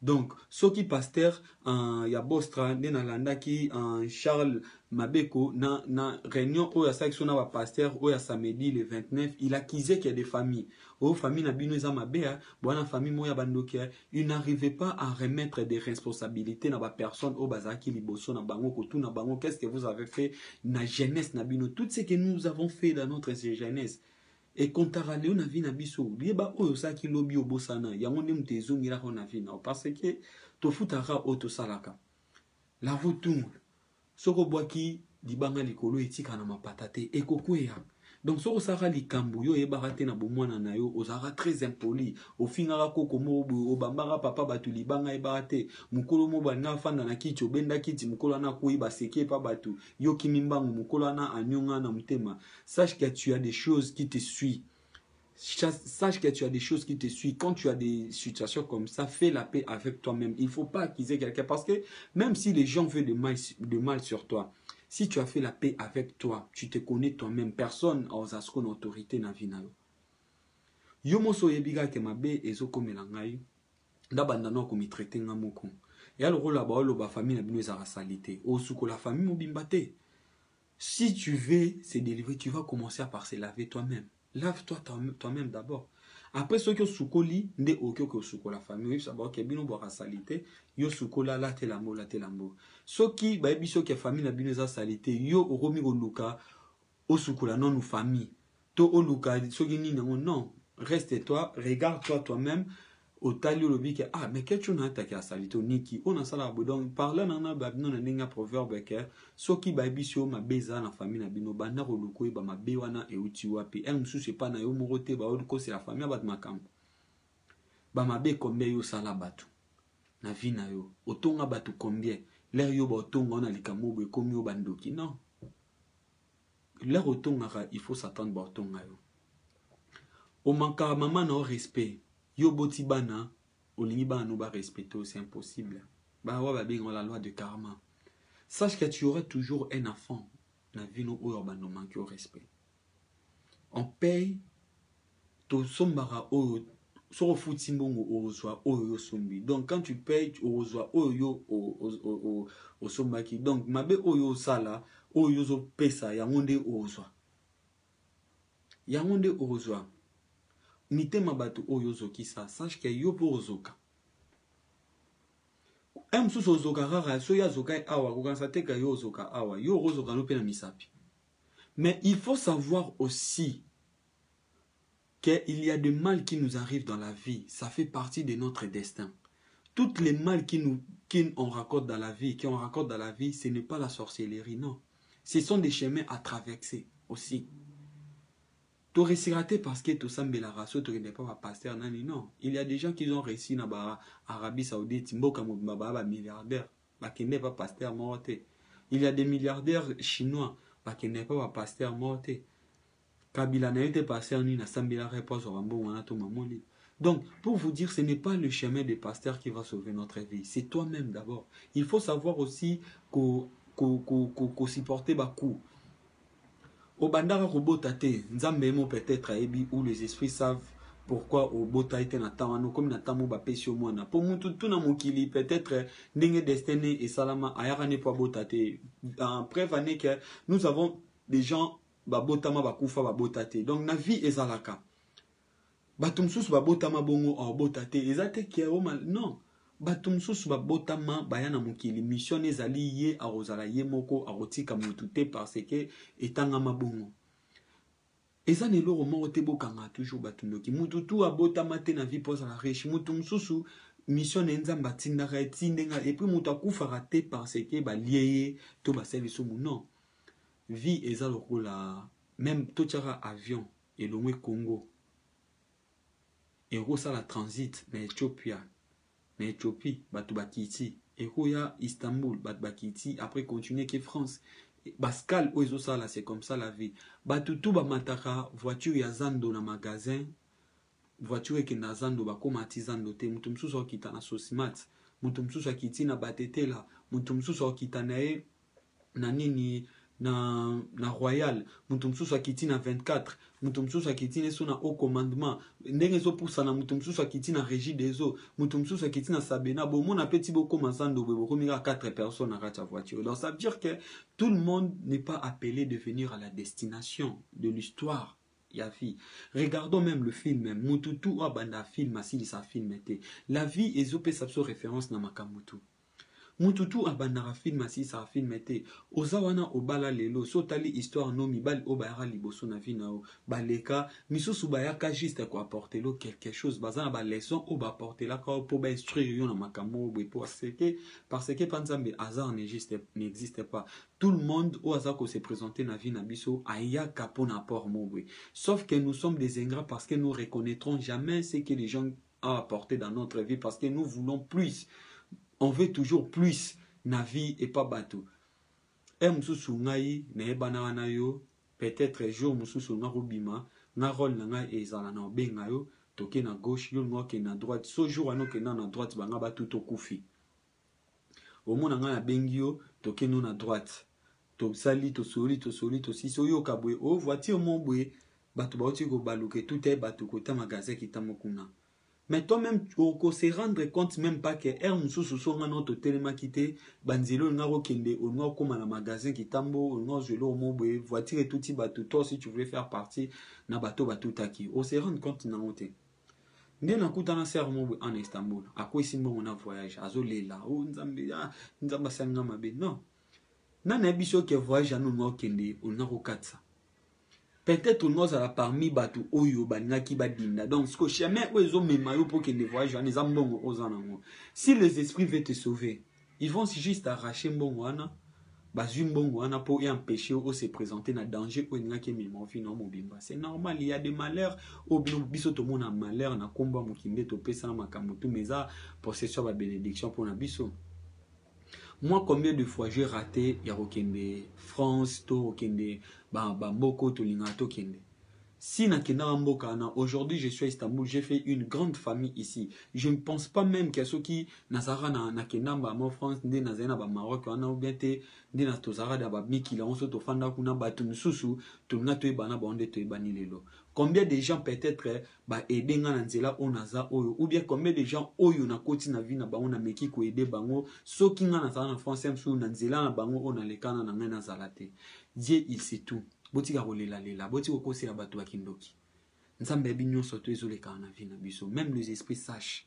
Donc, ce qui pasteur en ya Bostra, na landa qui en Charles Mabeko, na réunion où ya section na pasteur où ya samedi le 29, il accusait qu'il y a des familles. Aux familles na binoza mabea, bona famille moya bandokia, il n'arrivait pas à remettre des responsabilités na ba personne au bazaki liboso na bango kotu na bango. Qu'est-ce que vous avez fait na jeunesse na bino, tout ce que nous avons fait dans notre jeunesse. Et quand on a vu na vie na biso, lieba oyo saki lobi obosana, yango ne mtezongi la na vie na parce que to futara auto salaka. La votung, soko boaki libanga likolo etika na mapatate ekokwea. Donc soko sara likambu yo ebarate na bomwana na yo ozara très impoli. Ofingara koko mobu obambara papa batu libanga ebarate. Mukolo mo bana fanda na kiti obenda kiti mukolo na kuiba seke pa batu. Yo kimimbangu mukolo na anyonga na mutema. Sache que tu as des choses qui te suivent. Sache que tu as des choses qui te suivent. Quand tu as des situations comme ça, fais la paix avec toi-même. Il ne faut pas accuser quelqu'un parce que même si les gens veulent de mal sur toi, si tu as fait la paix avec toi, tu te connais toi-même. Personne n'a une autorité dans la vie. Yo moso yebiga ke mabe ezo komela ngai ndabanda no komi traiter ngamoko. Et alors là ba lo ba famille na bino ezara salité. Osuko la famille mobimba te. Si tu veux se délivrer, tu vas commencer par se laver toi-même. Lave-toi toi-même d'abord. Après, ceux qui ont soukoli, nde okyo que souko la famille, ça va que bino boira salité, yo soukola la telambo. Ceux qui, bah biso que famille na bino za salité, yo oromi oluka, o soukola non ou famille. To oluka, ceux qui ni non, reste toi, regarde-toi toi-même. Au talio le bique ah mais qu'est-ce qu'on a attaqué à salito niki on a ça là donc parlant nana babino na ninga proverbe que soki babisio ma beza na famille na bino bana roluko ba mabe wana e uti wapi en mususu pa na yo morote ba odko c'est la famille ba makambo ba mabe combien yo sala batu na vie na yo otonga batu combien l'air yo ba otonga na likambo be komi yo bandoki non l'air otonga il faut s'attendre ba otonga yo o manka maman na respect. Yo boti bana, olingi bana no ba respecter, c'est impossible. Ba wa ba bingo la loi de karma. Sache que tu auras toujours un enfant na vie no oyo bano manque au respect. On paye to sombara oyo so futi mbongo ozwa oyo sombi. Donc quand tu payes ozwa oyo o sombaki. Donc mabe oyo sala oyo zo pesa yangonde ozwa. Yangonde ozwa. Nite mabatu oyo zoki sa, sache que yo po ozoka. Msusu ozoka rara so ya zoka awa kokanisa te ka yo ozoka awa yo ozoka no pe na misapi. Mais il faut savoir aussi qu'il y a des mal qui nous arrivent dans la vie. Ça fait partie de notre destin. Toutes les mal qu'on raconte dans la vie, ce n'est pas la sorcellerie, non. Ce sont des chemins à traverser aussi. Tu réussis raté parce que tu sens la race, tu n'es pas pasteur, non. Il y a des gens qui ont réussi dans l'Arabie Saoudite, milliardaires, qui n'est pas pasteur morté. Il y a des milliardaires chinois, qui n'est pas pasteur morté. Kabila n'a été pasteur ni n'a sambila réponse au rambo ou mamoli. Donc, pour vous dire, ce n'est pas le chemin des pasteurs qui va sauver notre vie. C'est toi-même d'abord. Il faut savoir aussi qu'on supporte beaucoup. Au bandara robotate, nzambemo peut-être aebi où les esprits savent pourquoi au bota était na tamano comme na tamo ba pesio mona. Pour mutu tuna mokili peut-être ndenge destiné et salama ayara ne pas botate. En preuve que nous avons des gens ba botama ba kufa ba botate. Donc na vie ezalaka. Batumsus ba botama bongo en botate. Ezate ki mal non. Batumsus ba botama bayana mokili mission ezali ye arozala ye moko arotika mutute parce que etanga mabongo. Eza ne loro mo te bokanga toujours batundoki mututu abotama te na vie posa la riche mutumsusu mission nzamba tindaka etindenga et puis mutu akufa raté parce que ba lié to ba service mu non. Vie eza lokola même totiara avion et longwe Congo. Et ça la transit na Ethiopia. Na Éthiopie, batu bakiti. Et ya Istanbul, batu bakiti. Après continuer que France. Bascal, oizo ça là, c'est comme ça la vie. Batu tout ba mataka, voiture ya zando na magasin. Voiture ke na zando ba komati zando te. Mutumsuso kita na sosimat. Mutumsuso kiti na batete la. Mutumsuso kita na e. Na nini na Royal, mutumsusu akiti na 24, mutumsusu akiti ne na haut commandement, ndenge zo pour ça na mutumsusu akiti na régie des eaux, mutumsusu akiti na Sabena, bon mon appétit beaucoup mazando bebo komira 4 personnes à la voiture. Donc ça veut dire que tout le monde n'est pas appelé de venir à la destination de l'histoire. Yafi. Regardons même le film, mututu abanda film asili sa film était. La vie ezopé sa référence na makamutu. Mututu abandara film asi sa film était ozawana obala lelo sotali histoire no mibali obayara liboso na vina o baleka misusu bayaka juste ko apporter lo quelque chose bazana ba leçon o ba porter la ko po ba instruire yo na makamo bo parce que panzambe hasard n'existe pas. Tout le monde au hasard ko se présenter na vina biso aya kapon apport mobwe. Sauf que nous sommes des ingrats parce que nous reconnaîtrons jamais ce que les gens ont apporté dans notre vie parce que nous voulons plus. On veut toujours plus na vie et pas bateau. Et mususu ngai na ebana na yo peut-être jour mususu nga robima na rôle na ezala na benga yo toke na gauche yo ngoke na droite so jour ano ke na droite banga ba tout okufi. Omona nga na bengi yo toke no na droite. To sali to soli si so yo kabwe o voiture mon bwe batu ba oti ko baluke tout est batu ko ta magasin ki tamokuna. Mais toi-même, tu peux se rendre compte même pas que Mususu songa no to telema kite banzelo ngaro kende o ngaro comme na magasin qui tambo o ngaro jelo mo boye voiture et tout ti bateau toi si tu voulais faire partie na bateau taki on se rendre compte na ngote ndé na kuta na ser mo en Istanbul akoi simbo on a voyage azolela o nzamba sanga mabe non na na biso ke voyage anu ngaro kende o ngaro katsa. Peut-être nous allons parmi batu oyo banaki badinda. Donc ce que chemin oyo memayo pour que les voyages les ambongo ozanango. Si les esprits veulent te sauver, ils vont juste arracher mbongo ana, bazum mbongo ana pour empêcher ou se présenter na danger ou ngaki memofi no mobimba. C'est normal, il y a des malheurs au biso to mona malheur na komba mokimbe to pesa na makamutu meza possession ba bénédiction pour na biso. Moi, combien de fois j'ai raté Yarokende, France, Torokende, Bamboko, Tolingato Kende. Si Nakenda Mboka, aujourd'hui je suis à Istanbul, j'ai fait une grande famille ici. Je ne pense pas même que ceux qui Nazara Nakenda en France, Ndé Nazena Maroc, on a oublié Ndé Natozara Dabami qui l'a on se tofanda kuna batum susu, Tulnato Ebana Bande Ebani Lelo. Combien de gens peut-être aider Nanzela Onaza Oyo ou bien combien de gens Oyo na koti na vie na bango na meki ko aider bango so ki nga na en France msu Nanzela na bango ona lekana na ngana zalate. Dieu il sait tout. Boti ka rolela lela, boti ko kosela bato bakindoki. Nzambe binyo soto ezoleka na vie na biso, même les esprits sachent.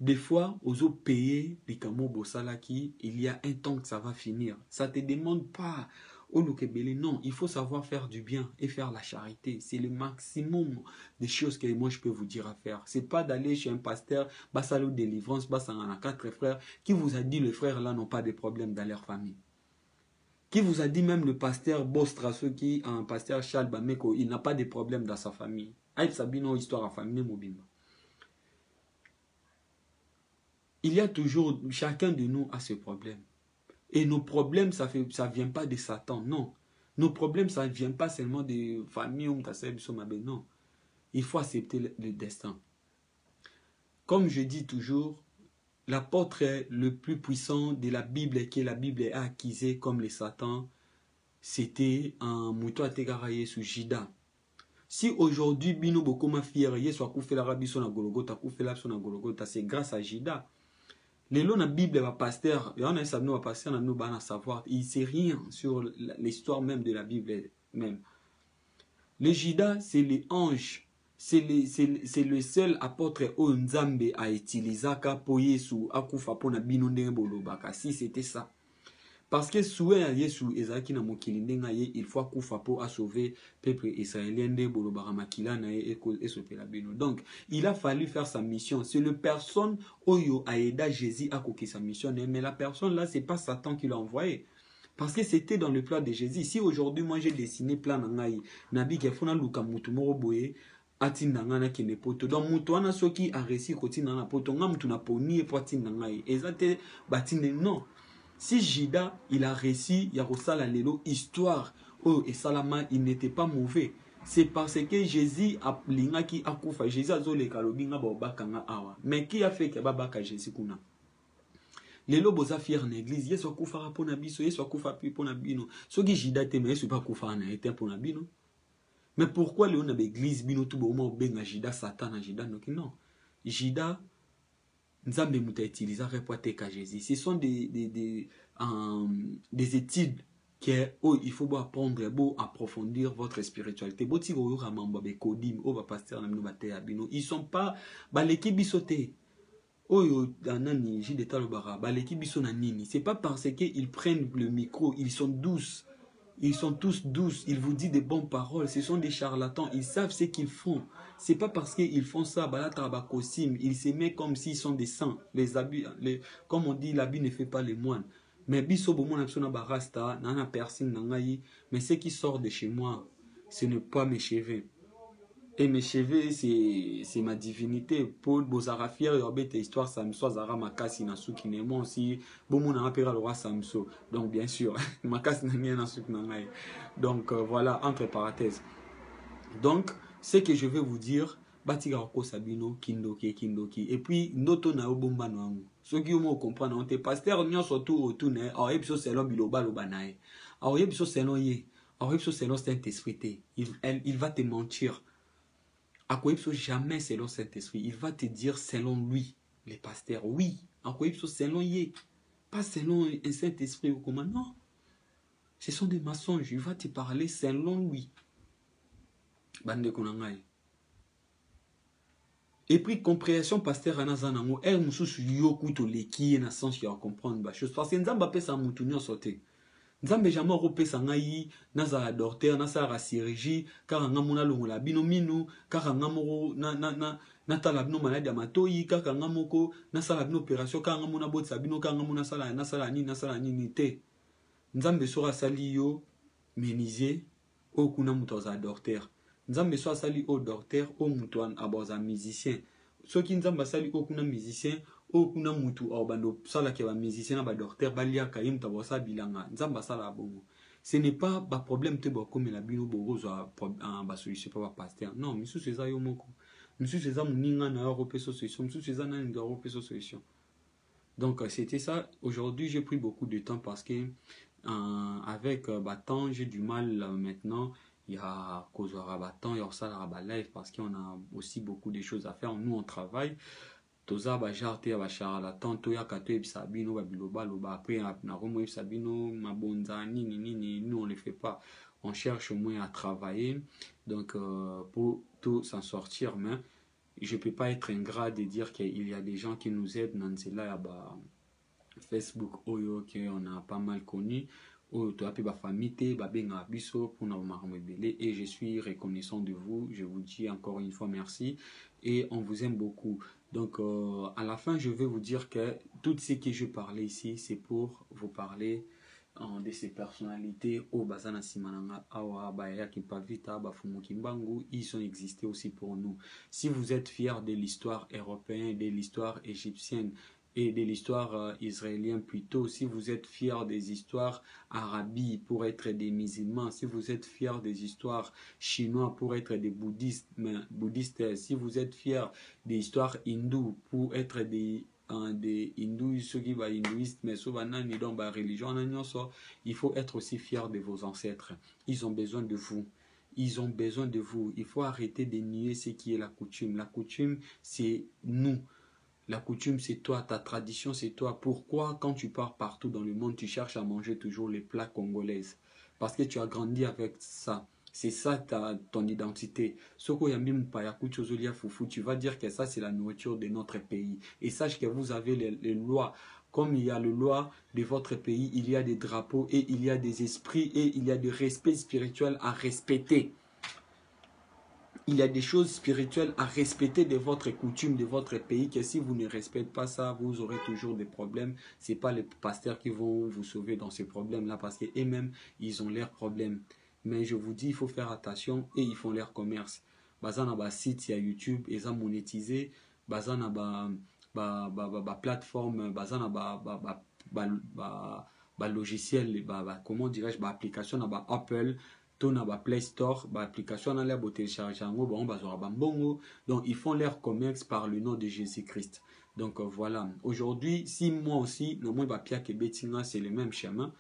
Des fois, aux autres pays, les Kamobo Salaki, il y a un temps que ça va finir. Ça ne te demande pas. Non, il faut savoir faire du bien et faire la charité. C'est le maximum des choses que moi je peux vous dire à faire. C'est pas d'aller chez un pasteur, Bassalo délivrance, Bassangana 4 frères, qui vous a dit les frères là n'ont pas de problème dans leur famille. Qui vous a dit même le pasteur Bostrasso qui, un pasteur Charles Bameko, il n'a pas de problème dans sa famille. Aïe Sabino, histoire à famille Mobimba. Il y a toujours, chacun de nous a ce problème. Et nos problèmes, ça ne vient pas de Satan, non. Nos problèmes, ça ne vient pas seulement de famille ou non. Il faut accepter le destin. Comme je dis toujours, l'apôtre le plus puissant de la Bible, que la Bible a acquisé comme les Satan, c'était un mouton à Tegaraye sous Jida. Si aujourd'hui, Bino Bokoma fier, Yesu a koufé la rabi son Golgotha, koufé la son Golgotha, c'est grâce à Jida. Les lois de la Bible, va pasteur, il y en a un pasteur, nous va savoir, il ne sait rien sur l'histoire même de la Bible même. Le Jida, c'est les anges, c'est le seul apôtre où Nzambe a utilisé pour Yesu, akufa pour na bino ndenge bolobaka. Si c'était ça. Parce que souhait à Yesu ezaki na mokili ndenga ye, il faut akufa pour sauver le peuple israélien de bolobaka makila na ye et sopela bino. Donc, il a fallu faire sa mission. C'est le personne oyo a aidé Jésus à coquer sa mission. Mais la personne là, c'est pas Satan qui l'a envoyé. Parce que c'était dans le plan de Jésus. Si aujourd'hui, moi j'ai dessiné plan nangai, nabi kefuna luka mutu moro boye, atinda ngana kene poto. Donc mutu wana soki a réussi kotina na poto, nga mutu na poni e poatinda ngai. Ezate batine non. Si Jida, il a réussi, il y a Rosala Lelo, histoire, oh, et Salama, il n'était pas mauvais. C'est parce que Jésus a linga qui a koufa. Jésus a zolé kalobinga babakanga awa. Mais qui a fait que babaka Jésus kuna? Lelo boza fier na église, yeso koufa pour nabiso, yeso koufa pour nabino. Ce qui Jida te mais yeso pas koufa na été pour nabino. Mais pourquoi le on a l'église bino tout bon benga Jida Satan Jida non. Jida Nzambe muta utiliser pour teka Jésus. Ce sont des études que oh, il faut apprendre, beau approfondir votre spiritualité. Ils sont pas baleki bisoté. Oh danani jideta lobara baleki biso na nini. C'est pas parce qu'ils prennent le micro, ils sont douces. Ils sont tous douces, ils vous disent des bonnes paroles. Ce sont des charlatans, ils savent ce qu'ils font. C'est pas parce qu'ils font ça, ils se mettent comme s'ils sont des saints. Les habits, comme on dit, l'habit ne fait pas les moines. Mais biso bomo na psona barasta, nana personne nangai, mais ce qui sort de chez moi, ce n'est pas mes cheveux. Et mes cheveux, c'est ma divinité. Paul Bozara fier et obéte histoire Samso Zara Makasi Nasuki Nemo aussi. Bomo na apera le roi Samso. Donc bien sûr, Makasi n'a Nasuki Nangai. Donc voilà, entre parenthèses. Donc, ce que je vais vous dire, Batiga Roko Sabino, Kindoki. Et puis, Noto na Obomba Noangu. Ceux qui ont compris, on te pasteur, nous surtout autour, alors il c'est l'homme biloba lobanae. Alors il c'est l'homme yé. Alors il c'est l'homme Saint-Esprit. Il va te mentir. À quoi jamais selon Saint-Esprit. Il va te dire selon lui, les pasteurs. Oui, à quoi selon lui. Pas selon un Saint-Esprit ou comment. Non. Ce sont des mensonges. Il va te parler selon lui. Bande konangai. Et puis, compréhension pasteur Anazanango. Elle moussou yoku to leki na sens ya comprendre ba chose. Parce que nzamba pesa mutu nyo sauté. Nzambe jamais repesa ngai naza docteur nasa rasiriji car ngamuna longola bino minu car ngamoro na tala bino malade ya matoi car ngamoko nasala bino opération car ngamuna botsa bino car ngamuna nasala nini te. Nzambe sora sali yo meniser o kuna muto za docteur. Nzambe sora sali o docteur o muto aboza musicien. Soki nzamba sali o kuna musicien o kuna mutu au bando sala ke ba musicien na ba docteur balia kayim tabosa bilanga nzamba sala bongo. Ce n'est pas ba problème te ba comme la bino bozo ba solution pas ba pasteur. Non, misu seza yo moko. Misu seza muninga na Europe solution, misu seza na Europe solution. Donc c'était ça. Aujourd'hui, j'ai pris beaucoup de temps parce que avec Batan, j'ai du mal maintenant. Il y a cause Rabatant, il y a ça la live parce qu'on a aussi beaucoup de choses à faire. Nous on travaille. Toza ba jarte ba charlatan to ya kato ebisabino ba biloba loba après na romo ebisabino mabonza nini nous on le fait pas. On cherche au moins à travailler donc pour tout s'en sortir mais je peux pas être ingrat de dire qu'il y a des gens qui nous aident dans cela. Bah, Facebook oyo on a pas mal connu et je suis reconnaissant de vous. Je vous dis encore une fois merci et on vous aime beaucoup. Donc à la fin je vais vous dire que tout ce que je parlais ici c'est pour vous parler de ces personnalités au Bazana Simananga Awa Baya Kipavita Bafumukimbangu, ils ont existé aussi pour nous. Si vous êtes fiers de l'histoire européenne, de l'histoire égyptienne et de l'histoire israélienne plutôt, si vous êtes fiers des histoires arabes pour être des musulmans, si vous êtes fiers des histoires chinois pour être des bouddhistes, si vous êtes fiers des histoires hindoues pour être des hindous, ceux qui sont hindouistes, mais souvent dans la religion, il faut être aussi fier de vos ancêtres. Ils ont besoin de vous. Ils ont besoin de vous. Il faut arrêter de nier ce qui est la coutume. La coutume, c'est nous. La coutume, c'est toi. Ta tradition, c'est toi. Pourquoi, quand tu pars partout dans le monde, tu cherches à manger toujours les plats congolais? Parce que tu as grandi avec ça. C'est ça ton identité. Tu vas dire que ça, c'est la nourriture de notre pays. Et sache que vous avez les lois. Comme il y a les lois de votre pays, il y a des drapeaux et il y a des esprits et il y a des respects spirituels à respecter. Il y a des choses spirituelles à respecter de votre coutume, de votre pays, que si vous ne respectez pas ça, vous aurez toujours des problèmes. Ce n'est pas les pasteurs qui vont vous sauver dans ces problèmes-là, parce qu'eux-mêmes, ils ont leurs problèmes. Mais je vous dis, il faut faire attention et ils font leur commerce. Bazana ba site, il y a YouTube, ils ont monétisé. Bazana ba plateforme, bazana ba logiciel, comment dirais-je, ba application, ba Apple. Play Store, application dans l'air télécharger donc ils font leur commerce par le nom de Jésus-Christ. Donc voilà, aujourd'hui si moi aussi c'est le même chemin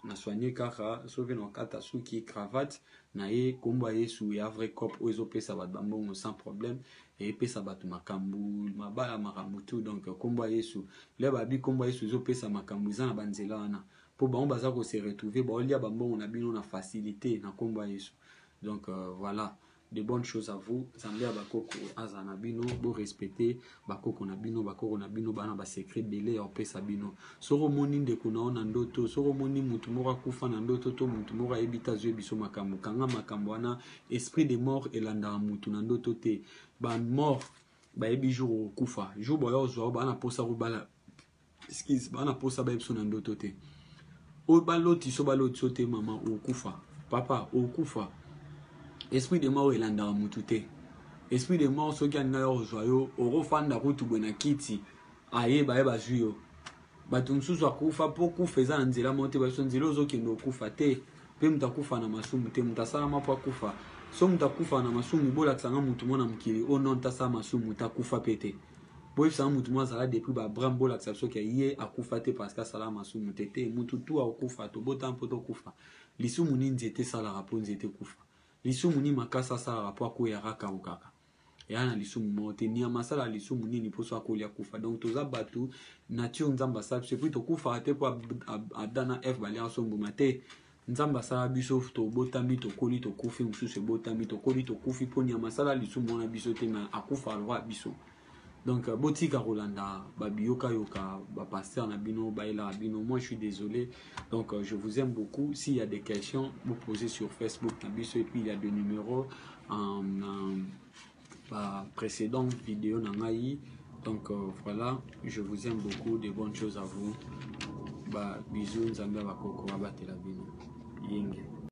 na soigné kara sauvé dans katasuki cravate na ye komba yesu ya vrai cop ozo pesa bat bambongo sans problème et pesa bat makambu mabala maramutu donc komba yesu le babi komba yesu zo pesa makambu za na banzela wana pour bon baza ko se retrouver ba olia bambongo na bino na facilité na komba yesu. Donc voilà, de bonnes choses à vous. Zambia bakoko azana bino bo respecter bakoko na bino bana ba secret belé en pesa bino. Soro moni ndeko na ona ndoto, soro moni mutu moko akufa na ndoto to mutu moko ayebita zwe biso makambo kanga makambo wana esprit de mort elanda mutu na ndoto te. Ba mort ba yebi jour okufa. Jour boyo zo bana posa ko bala. Excuse bana posa ba yebso na ndoto te. O baloti so baloti so te mama okufa. Papa okufa. Esprit de mort elanda mutu te. Esprit de mort so ki anga yo zoyo orofanda kutu na kiti aye ba yeba zuyo. Batu msusu akufa po kufa eza na nzela mote ba so nzela ozokende okufa te. Pe mutakufa na masumu te mutasala mapo akufa. So mutakufa na masumu bolakisanga mutu mona mukili o non tasala masumu mutakufa pete. Boy sa mutu mwa zala depuis ba bram bolakisa so ki ye akufa te parce que sala masumu te te mutu tu akufa to bota mpoto kufa. Lisumu ni nzete sala rapo nzete kufa. Lisumu ni makasa sala rapo ko ya raka ukaka. Yana lisumu mote ni amasala lisumu nini poso akolia kufa. Donc toza batu nature nzamba sa c'est plutôt kufa te po adana f bali asombo mate nzamba sa biso to botami to koli to kufi mususu botami to koli to kufi poni amasala lisumu na biso te na akufa roi biso. Donc botika Rolanda babioka yoka ba pasteur na bino baila bino. Moi je suis désolé. Donc je vous aime beaucoup. S'il y a des questions, vous posez sur Facebook na biso et puis il y a des numéros en précédente vidéo nangai. Donc voilà, je vous aime beaucoup, de bonnes choses à vous. Bisous, nzambe bakoko abatela bino. Yenge.